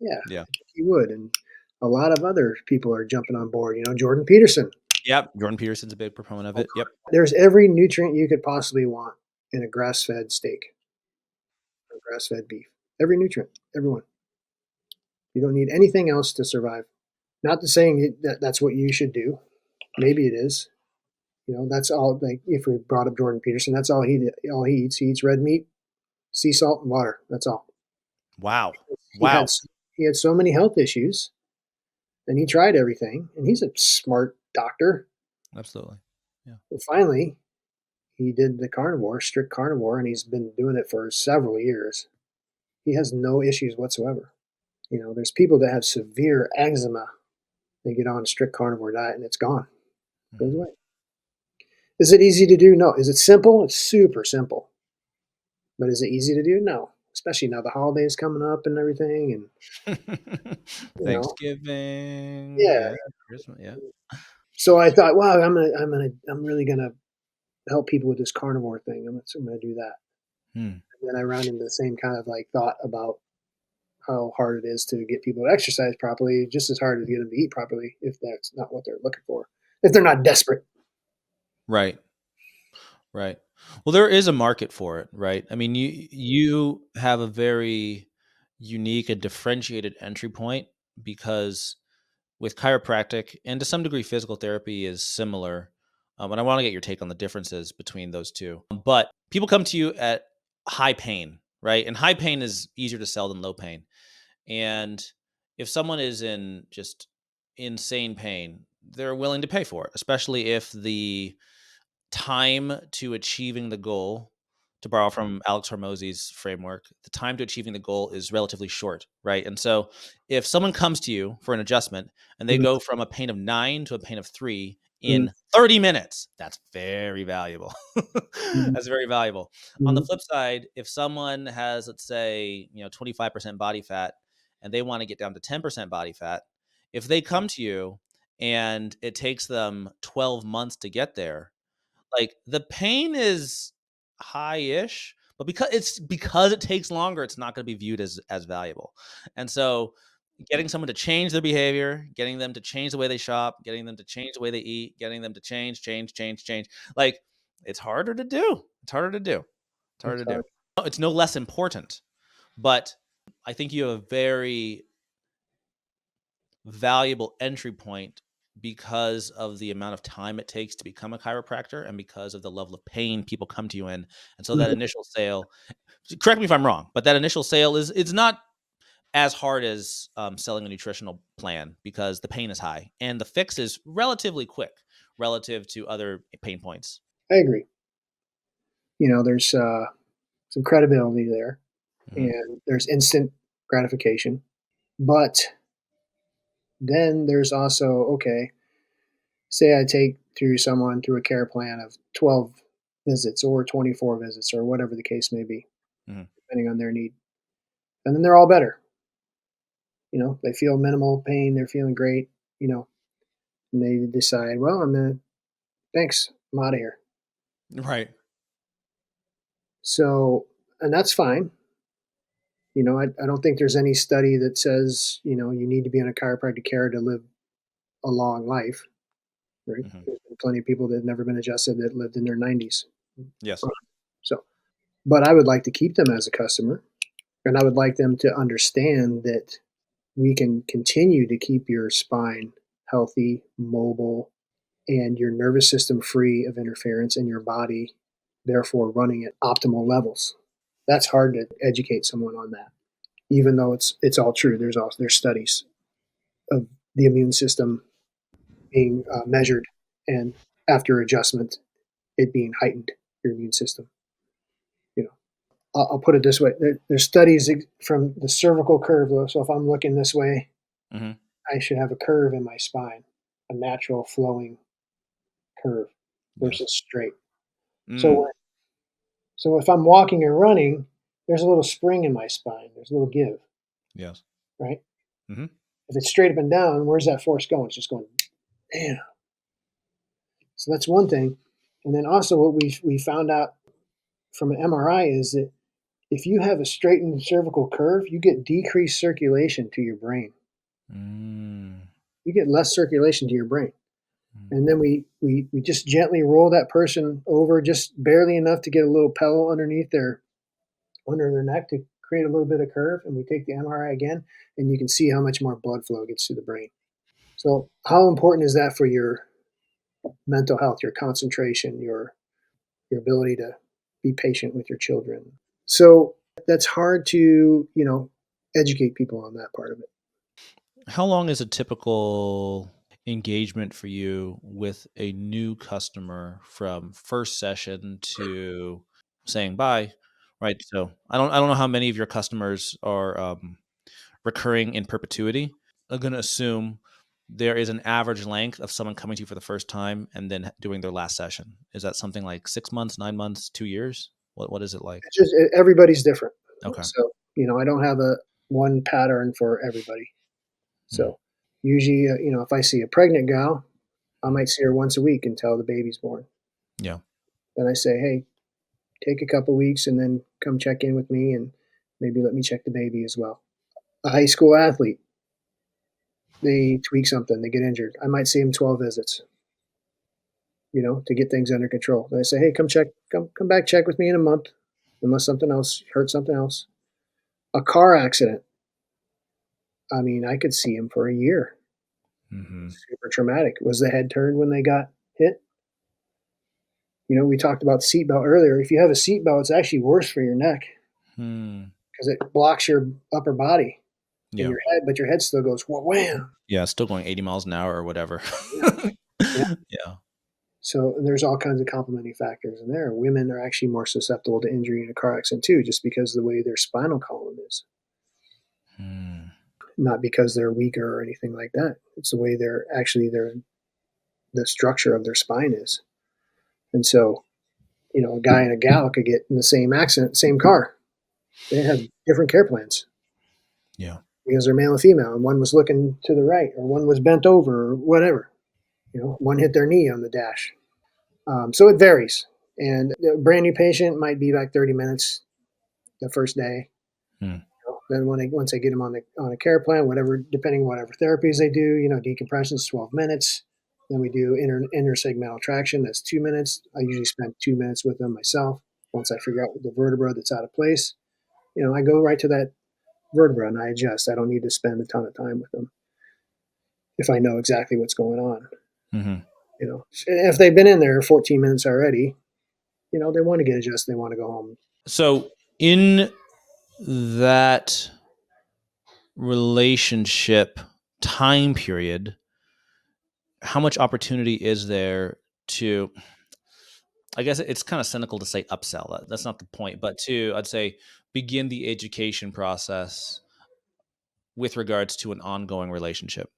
yeah, Yeah. I think he would, and a lot of other people are jumping on board. Jordan Peterson. Yep. Jordan Peterson's a big proponent of it. Yep. There's every nutrient you could possibly want in a grass fed steak or grass fed beef. Every nutrient, everyone. You don't need anything else to survive. Not to saying that that's what you should do. Maybe it is. That's all. Like if we brought up Jordan Peterson, that's all he eats. He eats red meat, sea salt, and water. That's all. Wow. He had Wow. he had so many health issues, and he tried everything. And he's a smart doctor. Absolutely. Yeah. But finally, he did the carnivore, strict carnivore, and he's been doing it for several years. He has no issues whatsoever. There's people that have severe eczema. They get on a strict carnivore diet, and it's gone. Goes Mhm. away. Is it easy to do? No. Is it simple? It's super simple. But is it easy to do? No. Especially now the holidays coming up and everything, and you know, Thanksgiving. yeah. Yeah. Christmas. Yeah. So I thought, wow, I'm really gonna help people with this carnivore thing. I'm gonna do that. Hmm. And then I ran into the same kind of like thought about how hard it is to get people to exercise properly, just as hard as get them to eat properly if that's not what they're looking for. If they're not desperate. Right. Right. Well, there is a market for it, right? I mean, you have a very unique and differentiated entry point because with chiropractic and to some degree physical therapy is similar. And I want to get your take on the differences between those two. But people come to you at high pain, right? And high pain is easier to sell than low pain. And if someone is in just insane pain, they're willing to pay for it, especially if the time to achieving the goal, to borrow from Alex Hormozzi's framework, the time to achieving the goal is relatively short, right? And so if someone comes to you for an adjustment and they Mhm. go from a pain of 9 to a pain of 3 Mm-hmm. in 30 minutes. That's very valuable. Mm-hmm. That's very valuable. On the Mm-hmm. flip side, if someone has, let's say, 25% body fat and they want to get down to 10% body fat, if they come to you and it takes them 12 months to get there, like the pain is high-ish, but because it takes longer, it's not going to be viewed as valuable. And so getting someone to change their behavior, getting them to change the way they shop, getting them to change the way they eat, getting them to change, like it's harder to do. It's harder to do. It's harder It's to do. hard. It's no less important, but I think you have a very valuable entry point because of the amount of time it takes to become a chiropractor and because of the level of pain people come to you in. And so that Mm-hmm. initial sale, correct me if I'm wrong, but that initial sale is it's not as hard as selling a nutritional plan because the pain is high and the fix is relatively quick relative to other pain points. I agree. There's some credibility there, Hmm. and there's instant gratification. But then there's also, okay, say I take through someone through a care plan of 12 visits or 24 visits or whatever the case may be, Hmm. depending on their need. And then they're all better. They feel minimal pain, they're feeling great, you know, and they decide, well, thanks, I'm out of here. Right. So, and that's fine. I don't think there's any study that says, you need to be in a chiropractic care to live a long life, right? Hmm. There's been plenty of people that have never been adjusted that lived in their 90s. Yes. So, but I would like to keep them as a customer, and I would like them to understand that we can continue to keep your spine healthy, mobile, and your nervous system free of interference in your body, therefore running at optimal levels. That's hard to educate someone on that, even though it's all true. There's studies of the immune system being measured, and after adjustment, it being heightened. Your immune system. You know, I'll put it this way: there's studies from the cervical curve. So if I'm looking this way, Hmm. I should have a curve in my spine, a natural flowing curve Yes. versus straight. Mm. So so if I'm walking or running, there's a little spring in my spine. There's a little give, Yes. right? Hmm. If it's straight up and down, where's that force going? It's just going, damn. So that's one thing. And then also what we found out from an MRI is that if you have a straightened cervical curve, you get decreased circulation to your brain. Mm. You get less circulation to your brain. And then we just gently roll that person over just barely enough to get a little pillow under their neck to create a little bit of curve, and we take the MRI again, and you can see how much more blood flow gets to the brain. So how important is that for your mental health, your concentration, your ability to be patient with your children? So that's hard to, educate people on that part of it. How long is a typical engagement for you with a new customer from first session to saying bye? Right. So I don't know how many of your customers are recurring in perpetuity. I'm going to assume there is an average length of someone coming to you for the first time and then doing their last session. Is that something like 6 months, 9 months, 2 years? What is it like? It's just everybody's different. Okay. So, I don't have a one pattern for everybody. Mm. So usually, if I see a pregnant gal, I Mm. might see her once a week until the baby's born. Yeah. Then I say, hey, take a couple weeks and then come check in with me and maybe let me check the baby as well. A high school athlete, they tweak something, they get injured. I might see them 12 visits, to get things under control. Then I say, hey, come back, check with me in a month, unless something else hurt something else. A car accident, I mean, I could see him for a year. Hmm. Super traumatic. Was the head turned when they got hit? We talked about seatbelt earlier. If you have a seatbelt, it's actually worse for your neck Hmm. because it blocks your upper body and Yeah. your head, but your head still goes wham. Yeah. Still going 80 miles an hour or whatever. Yeah, yeah. Yeah. So there's all kinds of complementing factors in there. Women are actually more susceptible to injury in a car accident too, just because of the way their spinal column is. Hmm. Not because they're weaker or anything like that. It's the way they're the structure of their spine is. And so, a guy and a gal could get in the same accident, same car. They have different care plans Yeah. because they're male and female, and one was looking to the right, or one was bent over, or whatever. One hit their knee on the dash. So it varies. And a brand new patient might be like 30 minutes the first day. Hmm. Then once I get them on a care plan, whatever, depending on whatever therapies they do, decompression is 12 minutes. Then we do intersegmental traction. That's 2 minutes. I usually spend 2 minutes with them myself. Once I figure out the vertebra that's out of place, I go right to that vertebra and I adjust. I don't need to spend a ton of time with them if I know exactly what's going on. Mm-hmm. If they've been in there 14 minutes already, they want to get adjusted. They want to go home. So in that relationship time period, how much opportunity is there to, I guess it's kind of cynical to say upsell. That's not the point, but to, I'd say, begin the education process with regards to an ongoing relationship?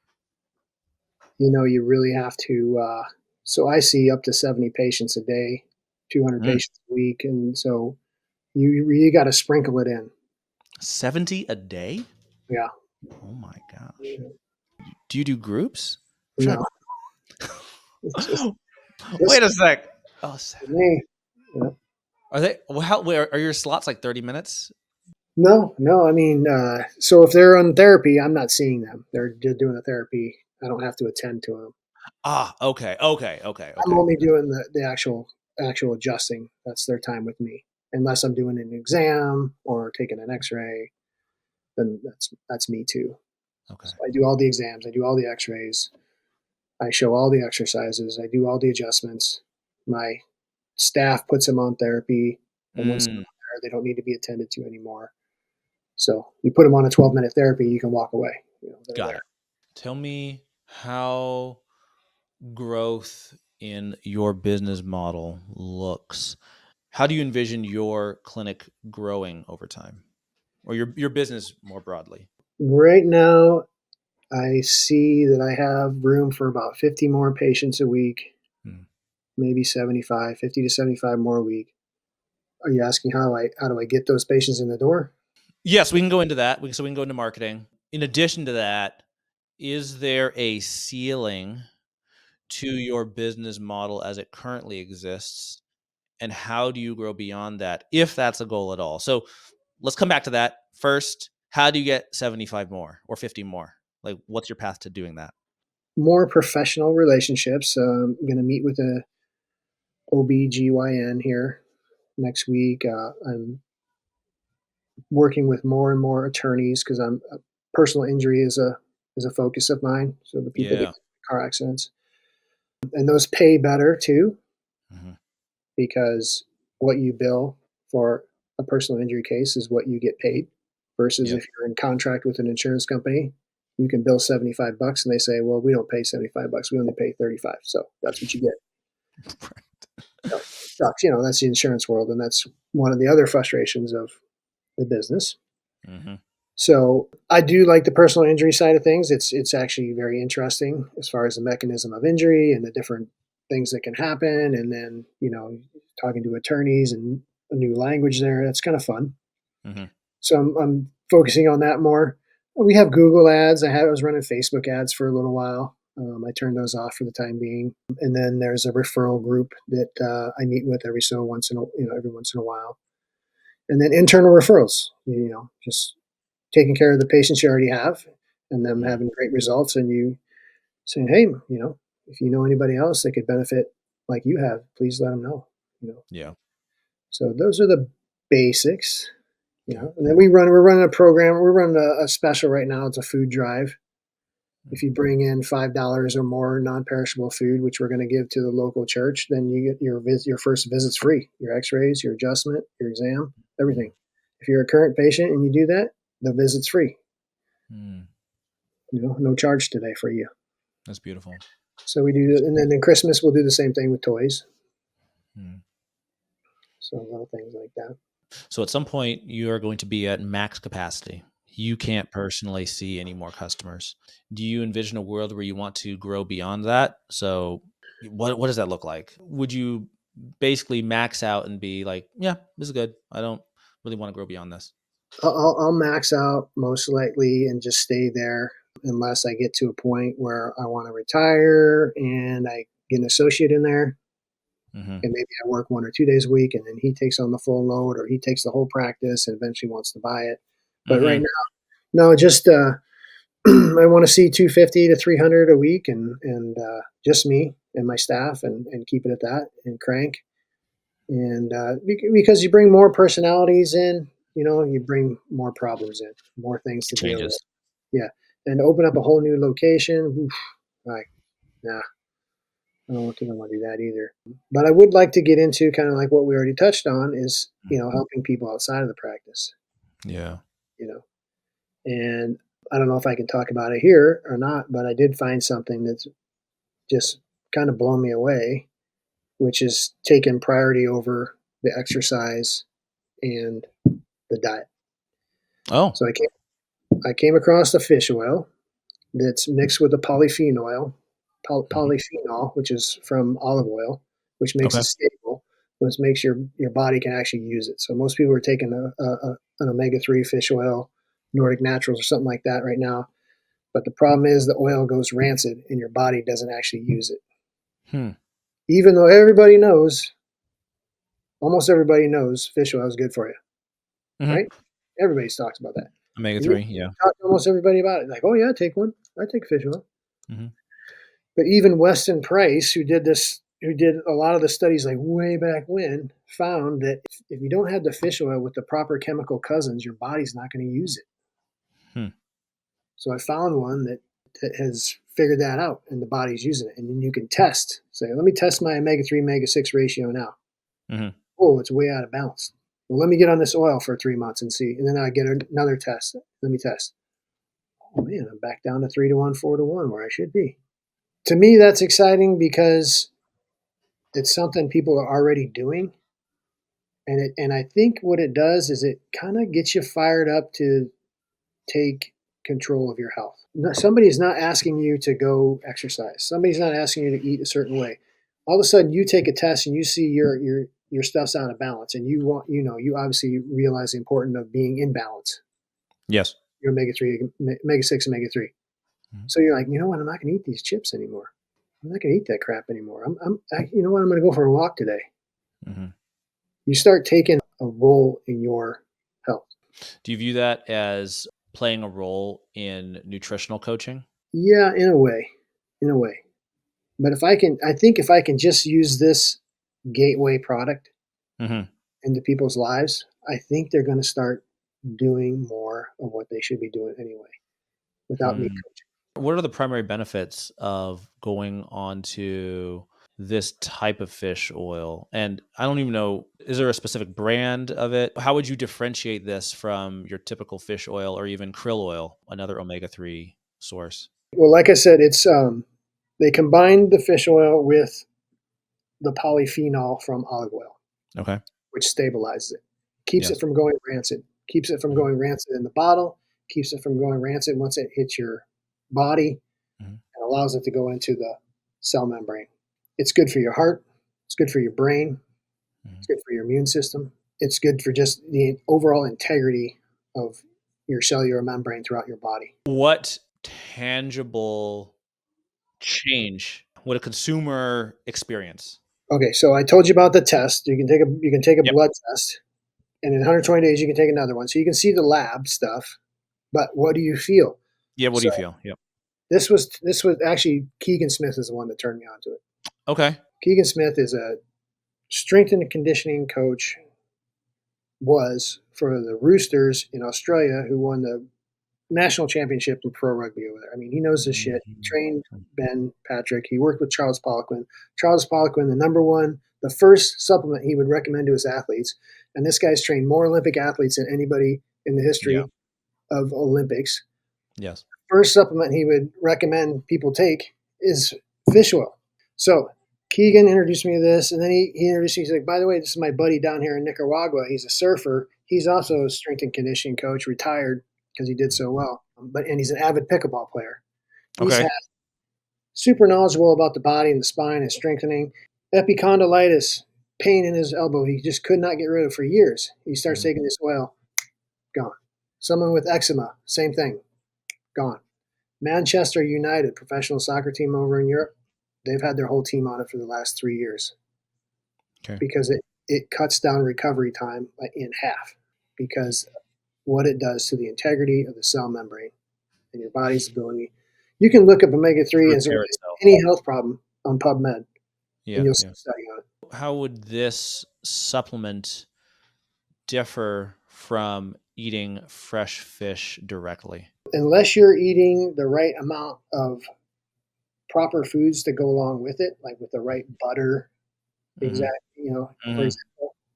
You really have to. So I see up to 70 patients a day, 200 Mm. patients a week, and so you got to sprinkle it in. 70 a day? Yeah. Oh my gosh. Do you do groups? I'm trying No, it's just to... Wait just a sec. Oh, me. Yeah. are they, are your slots like 30 minutes? No. I mean, so if they're on therapy, I'm not seeing them. They're doing the therapy. I don't have to attend to them. Ah, okay. I'm only doing the actual adjusting. That's their time with me. Unless I'm doing an exam or taking an X-ray, then that's me too. Okay. So I do all the exams. I do all the X-rays. I show all the exercises. I do all the adjustments. My staff puts them on therapy, and once they're Mm, there, they don't need to be attended to anymore. So you put them on a 12-minute therapy, you can walk away. They're got there. it. Tell me how growth in your business model looks. How do you envision your clinic growing over time, or your business more broadly? Right now, I see that I have room for about 50 more patients a week, Hmm. maybe 75, 50 to 75 more a week. Are you asking how do I get those patients in the door? Yes, we can go into that. So we can go into marketing. In addition to that, is there a ceiling to your business model as it currently exists? And how do you grow beyond that, if that's a goal at all? So let's come back to that first. How do you get 75 more or 50 more? Like, what's your path to doing that? More professional relationships. I'm going to meet with a OBGYN here next week. I'm working with more and more attorneys because I'm personal injury is a focus of mine. So the people that Yeah. get car accidents, and those pay better too, Hmm. because what you bill for a personal injury case is what you get paid. Versus Yep. if you're in contract with an insurance company, you can bill $75 and they say, well, we don't pay $75, we only pay 35. So that's what you get. So it sucks. That's the insurance world, and that's one of the other frustrations of the business. Hmm. So I do like the personal injury side of things. It's actually very interesting as far as the mechanism of injury and the different things that can happen. And then talking to attorneys and a new language there. That's kind of fun. Hmm. So I'm focusing on that more. We have Google ads. I was running Facebook ads for a little while. I turned those off for the time being. And then there's a referral group that I meet with every once in a while. And then internal referrals. Just taking care of the patients you already have and them having great results, and you saying, hey, if you know anybody else that could benefit like you have, please let them know. Yeah. So those are the basics. Yeah. And then we're running a program. We're running a special right now. It's a food drive. If you bring in $5 or more non-perishable food, which we're going to give to the local church, then you get your first visit's free. Your X-rays, your adjustment, your exam, everything. If you're a current patient and you do that, the visit's free. Mm. No charge today for you. That's beautiful. So we do, and then in Christmas we'll do the same thing with toys. Mm. So little things like that. So at some point, you are going to be at max capacity. You can't personally see any more customers. Do you envision a world where you want to grow beyond that? So What does that look like? Would you basically max out and be like, yeah, this is good. I don't really want to grow beyond this. I'll max out most likely and just stay there unless I get to a point where I want to retire and I get an associate in there Hmm. and maybe I work 1 or 2 days a week and then he takes on the full load or he takes the whole practice and eventually wants to buy it. But right Hmm. now, no, just I want to see 250 to 300 a week and just me and my staff and keep it at that and crank. And because you bring more personalities in, you bring more problems in, more things to deal with. Changes. Yeah. And to open up a whole new location, oof, like, nah, I don't think I want to do that either. But I would like to get into kind of like what we already touched on is, helping people outside of the practice, Yeah. you know. And I don't know if I can talk about it here or not, but I did find something that's just kind of blown me away, which is taking priority over the exercise and the diet. Oh. So I came across the fish oil that's mixed with a polyphenol, Mhm. polyphenol, which is from olive oil, which makes Okay. it stable, which makes your body can actually use it. So most people are taking an omega-3 fish oil, Nordic Naturals or something like that right now. But the problem is the oil goes rancid and your body doesn't actually use it. Hmm. Even though everybody knows, almost everybody knows fish oil is good for you, Hmm. right? Everybody talks about that. Omega And you three. Yeah. talk to almost everybody about it. Like, oh yeah, I take one. I take fish oil. Hmm. But even Weston Price, who did a lot of the studies like way back when, found that if you don't have the fish oil with the proper chemical cousins, your body's not going to use it. Hmm. So I found one that has figured that out, and the body's using it. And then you can test. Say, let me test my omega-3 omega-6 ratio now. Hmm. Oh, it's way out of balance. Well, let me get on this oil for 3 months and see. And then I get another test. Let me test. Oh man, I'm back down to 3 to 1, 4 to 1, where I should be. To me, that's exciting because it's something people are already doing, and I think what it does is it kind of gets you fired up to take control of your health. Somebody's not asking you to go exercise. Somebody's not asking you to eat a certain way. All of a sudden, you take a test and you see your stuff's out of balance, and you obviously realize the importance of being in balance. Yes. Your omega-3, omega-6, omega-3. Hmm. So you're like, you know what? I'm not going to eat these chips anymore. I'm not going to eat that crap anymore. You know what? I'm going to go for a walk today. Hmm. You start taking a role in your health. Do you view that as playing a role in nutritional coaching? Yeah, in a way. But I think if I can just use this gateway product Hmm. into people's lives, I think they're going to start doing more of what they should be doing anyway without me Hmm. coaching. What are the primary benefits of going on to this type of fish oil? And I don't even know, is there a specific brand of it? How would you differentiate this from your typical fish oil or even krill oil, another omega 3 source? Well, like I said, it's they combined the fish oil with the polyphenol from olive oil, Okay. which stabilizes it, keeps it Yes. from going rancid, keeps it from Hmm. going rancid in the bottle, keeps it from going rancid once it hits your body, Hmm. and allows it to go into the cell membrane. It's good for your heart. It's good for your brain. Hmm. It's good for your immune system. It's good for just the overall integrity of your cellular membrane throughout your body. What tangible change would a consumer experience? Okay, so I told you about the test. You can take a Yep. blood test, and in 120 days you can take another one. So you can see the lab stuff. But what do you feel? Yeah. What do So you feel? Yep. this was actually Keegan Smith is the one that turned me onto it. Okay. Keegan Smith is a strength and conditioning coach, was for the Roosters in Australia, who won the national championship in pro rugby over there. I mean, he knows this shit. He Mhm. trained Ben Patrick. He worked with Charles Poliquin. Charles Poliquin, the number one, the first supplement he would recommend to his athletes. And this guy's trained more Olympic athletes than anybody in the Yeah. history of Olympics. Yes. First supplement he would recommend people take is fish oil. So Keegan introduced me to this, and then he introduced me. He's like, by the way, this is my buddy down here in Nicaragua. He's a surfer. He's also a strength and conditioning coach, retired because he did so well. And he's an avid pickleball player. He's had Okay. super knowledgeable about the body and the spine and strengthening. Epicondylitis, pain in his elbow, he just could not get rid of for years. He starts taking this oil, gone. Someone with eczema, same thing, gone. Manchester United, professional soccer team over in Europe, they've had their whole team on it for the last 3 years Okay. because it cuts down recovery time in half because what it does to the integrity of the cell membrane and your body's ability. You can look up omega-3 as Repair itself. any health problem on PubMed, Yeah. and you'll see a study on it. How would this supplement differ from eating fresh fish directly? Unless you're eating the right amount of proper foods to go along with it, like with the right butter, for example,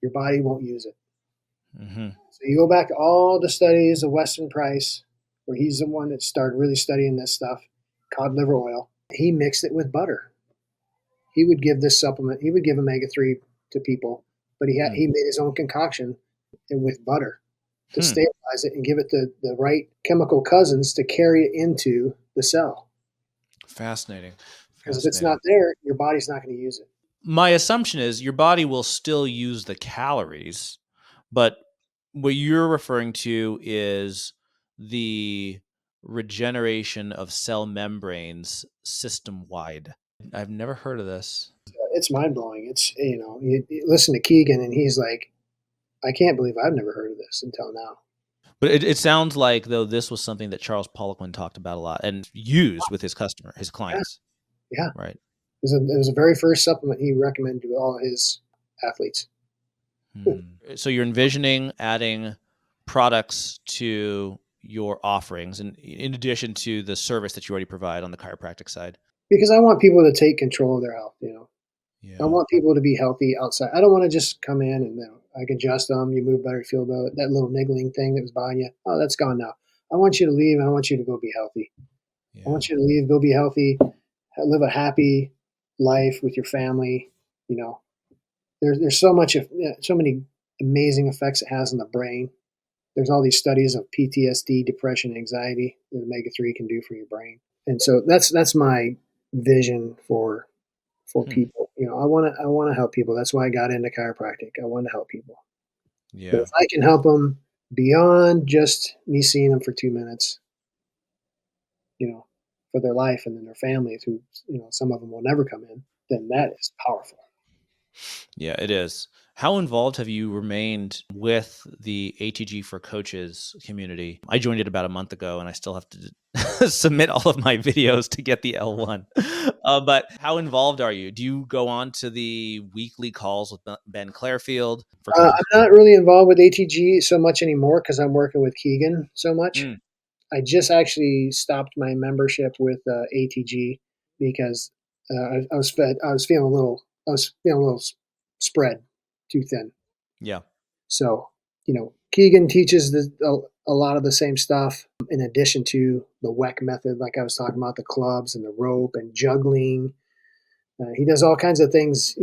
your body won't use it. So you go back to all the studies of Weston Price, where he's the one that started really studying this stuff, cod liver oil. He mixed it with butter. He would give this supplement. He would give omega-3 to people, but he made his own concoction with butter to stabilize it and give it the right chemical cousins to carry it into the cell. Fascinating. Because if it's not there, your body's not going to use it. My assumption is your body will still use the calories, but what you're referring to is the regeneration of cell membranes system-wide. I've never heard of this. It's mind-blowing. It's, you listen to Keegan and he's like, I can't believe I've never heard of this until now. But it sounds like, though, this was something that Charles Poliquin talked about a lot and used with his clients. Yeah. Right. It was the very first supplement he recommended to all his athletes. So you're envisioning adding products to your offerings, and in addition to the service that you already provide on the chiropractic side? Because I want people to take control of their health, Yeah. I want people to be healthy outside. I don't want to just come in and I can adjust them, you move better, feel better. That little niggling thing that was bothering you, oh, that's gone now. I want you to leave and I want you to go be healthy. Yeah. I want you to leave, go be healthy, live a happy life with your family. There's so many amazing effects it has on the brain. There's all these studies of PTSD, depression, anxiety that omega-3 can do for your brain. And so that's my vision for people. I want to help people. That's why I got into chiropractic. I want to help people. Yeah. But if I can help them beyond just me seeing them for 2 minutes, for their life and then their families who, some of them will never come in, then that is powerful. Yeah, it is. How involved have you remained with the ATG for Coaches community? I joined it about a month ago, and I still have to submit all of my videos to get the L1. But how involved are you? Do you go on to the weekly calls with Ben Clairfield? I'm not really involved with ATG so much anymore because I'm working with Keegan so much. I just actually stopped my membership with ATG because I was feeling a little spread too thin. Yeah. So, Keegan teaches a lot of the same stuff in addition to the WEC method, like I was talking about, the clubs and the rope and juggling. He does all kinds of things,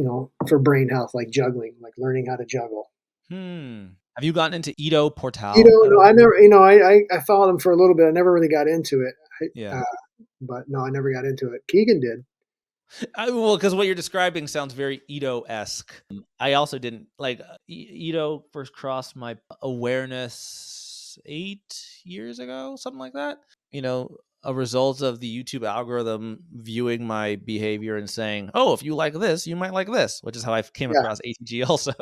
for brain health, like juggling, like learning how to juggle. Have you gotten into Ido Portal? No, I never, I followed him for a little bit. I never really got into it. But no, I never got into it. Keegan did. Well, because what you're describing sounds very Ido-esque. I also didn't Ido first crossed my awareness 8 years ago, something like that. A result of the YouTube algorithm viewing my behavior and saying, "Oh, if you like this, you might like this," which is how I came across ATG also.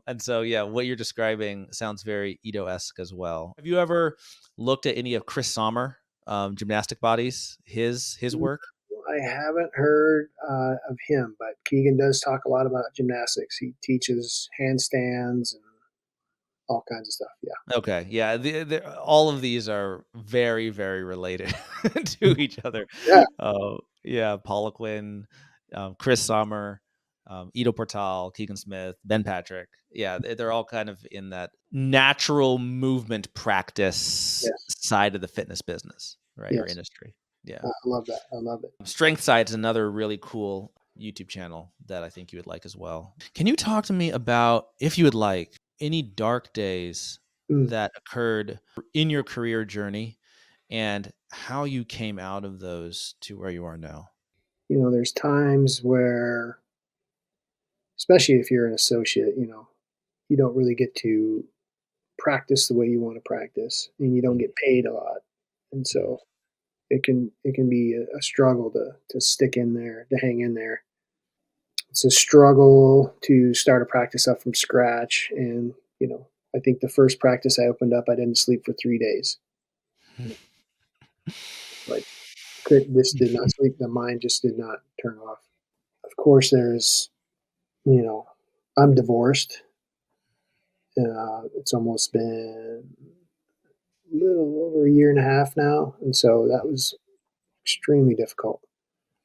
And so, what you're describing sounds very Ido-esque as well. Have you ever looked at any of Chris Sommer, Gymnastic Bodies, his work? I haven't heard of him, but Keegan does talk a lot about gymnastics. He teaches handstands and all kinds of stuff. Yeah. Okay. Yeah. All of these are very, very related to each other. Yeah. Poliquin, Chris Sommer, Ido Portal, Keegan Smith, Ben Patrick. Yeah. They're all kind of in that natural movement practice side of the fitness business, right? Or industry. Yeah. I love that. I love it. Strength Side is another really cool YouTube channel that I think you would like as well. Can you talk to me about, if you would like, any dark days that occurred in your career journey and how you came out of those to where you are now. There's times where, especially if you're an associate, you don't really get to practice the way you want to practice, and you don't Mm, get paid a lot, and mm, so it can be a struggle to stick in there, to hang in there. It's a struggle to start a practice up from scratch, and I think the first practice I opened up, I didn't sleep for 3 days. Like, this did not sleep. The mind just did not turn off. Of course, you know, I'm divorced. It's almost been a little over a year and a half now, and so that was extremely difficult.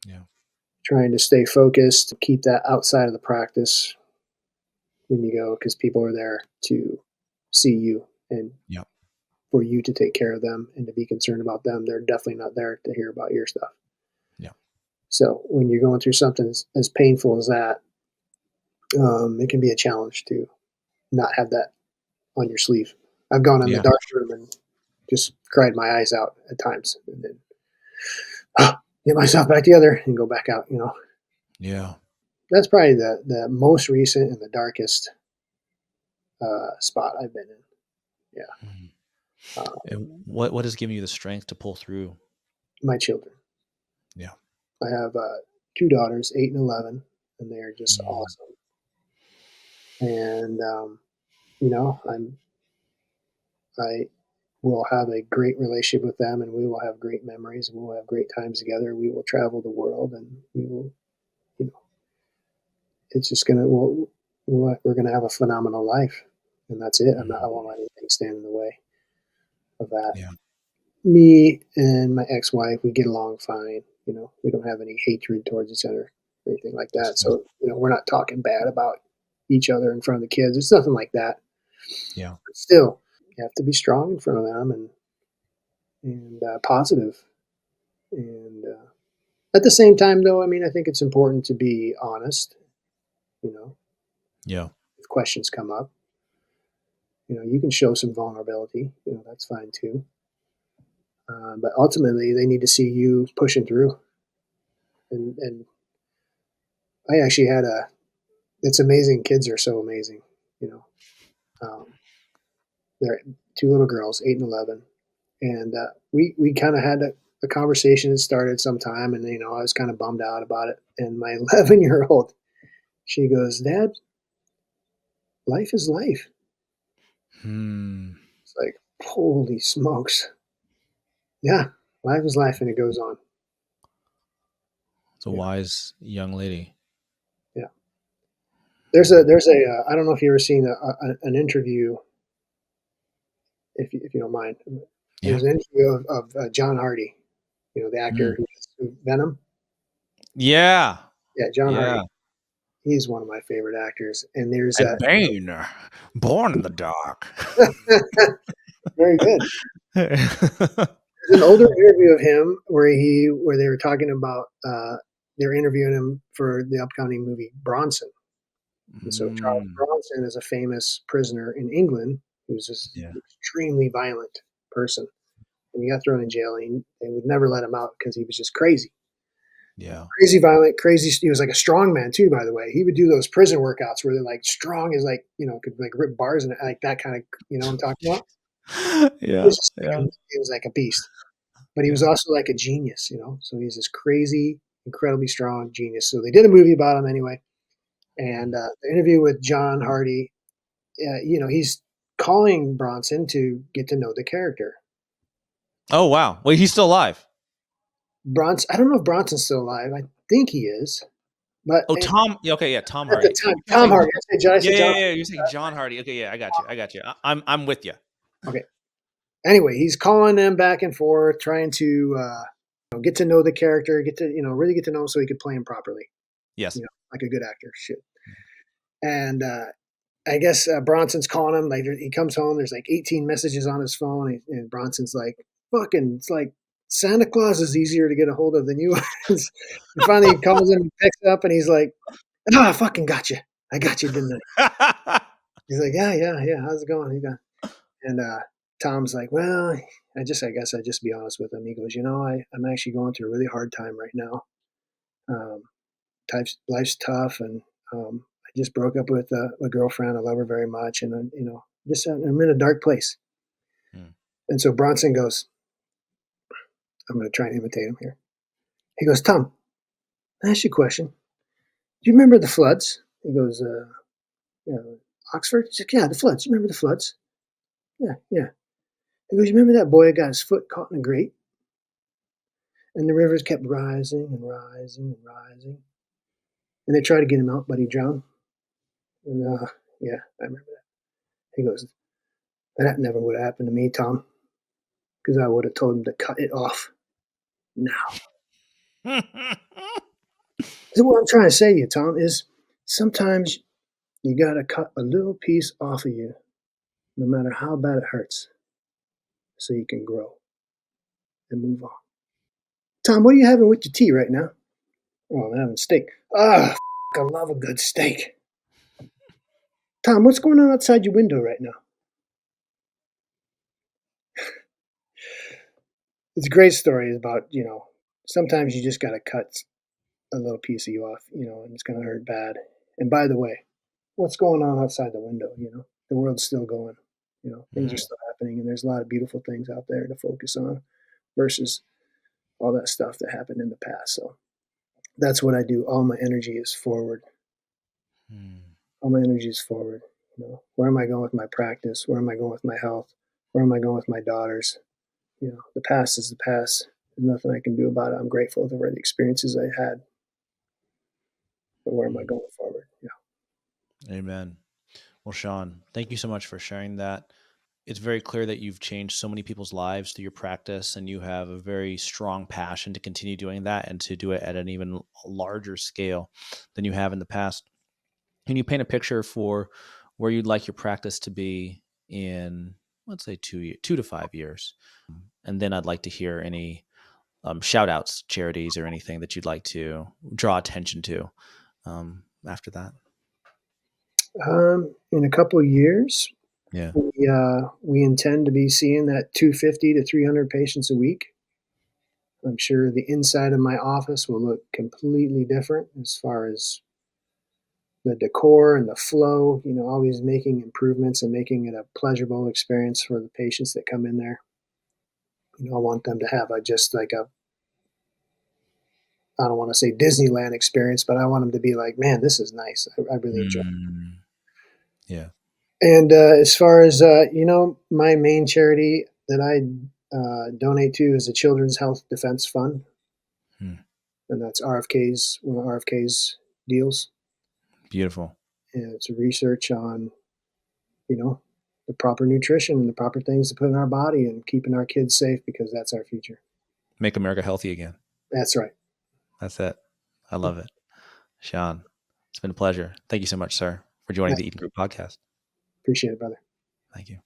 Yeah. Trying to stay focused, keep that outside of the practice when you go, because people are there to see you and Yeah. for you to take care of them and to be concerned about them. They're definitely not there to hear about your stuff. Yeah. So when you're going through something as painful as that, it can be a challenge to not have that on your sleeve. I've gone in the Yeah. dark room and just cried my eyes out at times, and then get myself back together and go back out. Yeah. That's probably the most recent and the darkest spot I've been in. Yeah, Mhm. uh, And what has given you the strength to pull through? my children. Yeah. I have two daughters, 8 and 11, and they're just Mm, awesome. And I will have a great relationship with them, and we will have great memories, and we'll have great times together. We will travel the world, and we will, you know, it's just we're gonna have a phenomenal life, and that's it. I mhm. won't let anything stand in the way of that. Yeah. Me and my ex-wife, we get along fine. We don't have any hatred towards each other or anything like That's that. good. So, we're not talking bad about each other in front of the kids. It's nothing like that. Yeah. But still, you have to be strong in front of them and positive. And at the same time, though, I mean, I think it's important to be honest. You know, Yeah. if questions come up, you can show some vulnerability. That's fine too. But ultimately, they need to see you pushing through. And I actually had a. It's amazing. Kids are so amazing. You know, um, they're two little girls, 8 and 11, and we kind of had a conversation that started sometime, and I was kind of bummed out about it. And my 11-year-old, she goes, "Dad, life is life." Hmm. It's like, holy smokes, yeah, life is life, and it goes on. It's a Yeah, wise young lady. yeah. There's a I don't know if you ever seen an interview, if you don't mind. Yeah. There's an interview of John Hardy, the actor Mm. who does Venom. Yeah. Yeah, John Yeah. Hardy. He's one of my favorite actors. And there's And Bane, born in the dark. very good. There's an older interview of him where they were talking about they're interviewing him for the upcoming movie Bronson. And so Charles Mm. Bronson is a famous prisoner in England who's this Yeah. extremely violent person. And he got thrown in jail, and they would never let him out because he was just crazy. Yeah. Crazy violent, crazy. He was like a strong man too, by the way. He would do those prison workouts where they're like strong as like, could like rip bars and like that kind of, what I'm talking about? He Yeah. was just Yeah. he was like a beast. But he was Yeah. also like a genius. So he's this crazy, incredibly strong genius. So they did a movie about him anyway. And the interview with John Hardy, he's calling Bronson to get to know the character. Oh wow. Wait, he's still alive. Bronson, I don't know if Bronson's still alive. I think he is. But Oh, Tom. Yeah, okay, yeah, Tom at the Hardy. time, You Tom saying? Hardy. I Yeah, said yeah, John. yeah. You're saying John Hardy. Okay, yeah, I got you. I got you. I'm with you. Okay. Anyway, he's calling them back and forth, trying to get to know the character, get to really get to know him so he could play him properly, Yes. like a good actor should. And I guess Bronson's calling him. Like he comes home, there's like 18 messages on his phone, and Bronson's like, "Fucking, it's like Santa Claus is easier to get a hold of than you." And finally, he calls him, picks up, and he's like, "Ah, I fucking got you. I got you, didn't I?" He's like, "Yeah, yeah, yeah. How's it going?" He got, and Tom's like, well, I guess I just be honest with him. He goes, I'm actually going through a really hard time right now. Um, life's tough, and I just broke up with a girlfriend. I love her very much, and just I'm in a dark place. Mm. And so Bronson goes, I'm going to try and imitate him here. He goes, Tom, I ask you a question. Do you remember the floods? He goes, yeah, Oxford? He's like, yeah, the floods. You remember the floods? Yeah, yeah. He goes, you remember that boy that got his foot caught in a grate? And the rivers kept rising and rising and rising. And they tried to get him out, but he drowned. And yeah, I remember that. He goes, that never would have happened to me, Tom, because I would have told him to cut it off now. So what I'm trying to say to you, Tom, is sometimes you got to cut a little piece off of you, no matter how bad it hurts, so you can grow and move on. Tom, what are you having with your tea right now? Oh, I'm having steak. I love a good steak. Tom, what's going on outside your window right now? It's a great story about, sometimes you just got to cut a little piece of you off, and it's going to hurt bad. And by the way, what's going on outside the window? The world's still going, things are Mm. still happening, and there's a lot of beautiful things out there to focus on versus all that stuff that happened in the past. So that's what I do. All my energy is forward. Mm. All my energy is forward. Where am I going with my practice? Where am I going with my health? Where am I going with my daughters? The past is the past. There's nothing I can do about it. I'm grateful for the experiences I had. But where am I Mm. going forward? Yeah. Amen. Well, Sean, thank you so much for sharing that. It's very clear that you've changed so many people's lives through your practice, and you have a very strong passion to continue doing that and to do it at an even larger scale than you have in the past. Can you paint a picture for where you'd like your practice to be in, let's say, 2 to 5 years? And then I'd like to hear any shout outs, charities, or anything that you'd like to draw attention to after that. In a couple of years, Yeah. we intend to be seeing that 250 to 300 patients a week. I'm sure the inside of my office will look completely different as far as the decor and the flow, always making improvements and making it a pleasurable experience for the patients that come in there. I want them to have just like I don't want to say Disneyland experience, but I want them to be like, man, this is nice. I really enjoy it. Mm, yeah. And as far as, my main charity that I donate to is the Children's Health Defense Fund. Hmm. And that's RFK's, one of RFK's deals. Beautiful. And it's a research on, the proper nutrition and the proper things to put in our body and keeping our kids safe because that's our future. Make America healthy again. That's right. That's it. I love it. Sean, it's been a pleasure. Thank you so much, sir, for joining Nice. the Eden Group podcast. Appreciate it, brother. Thank you.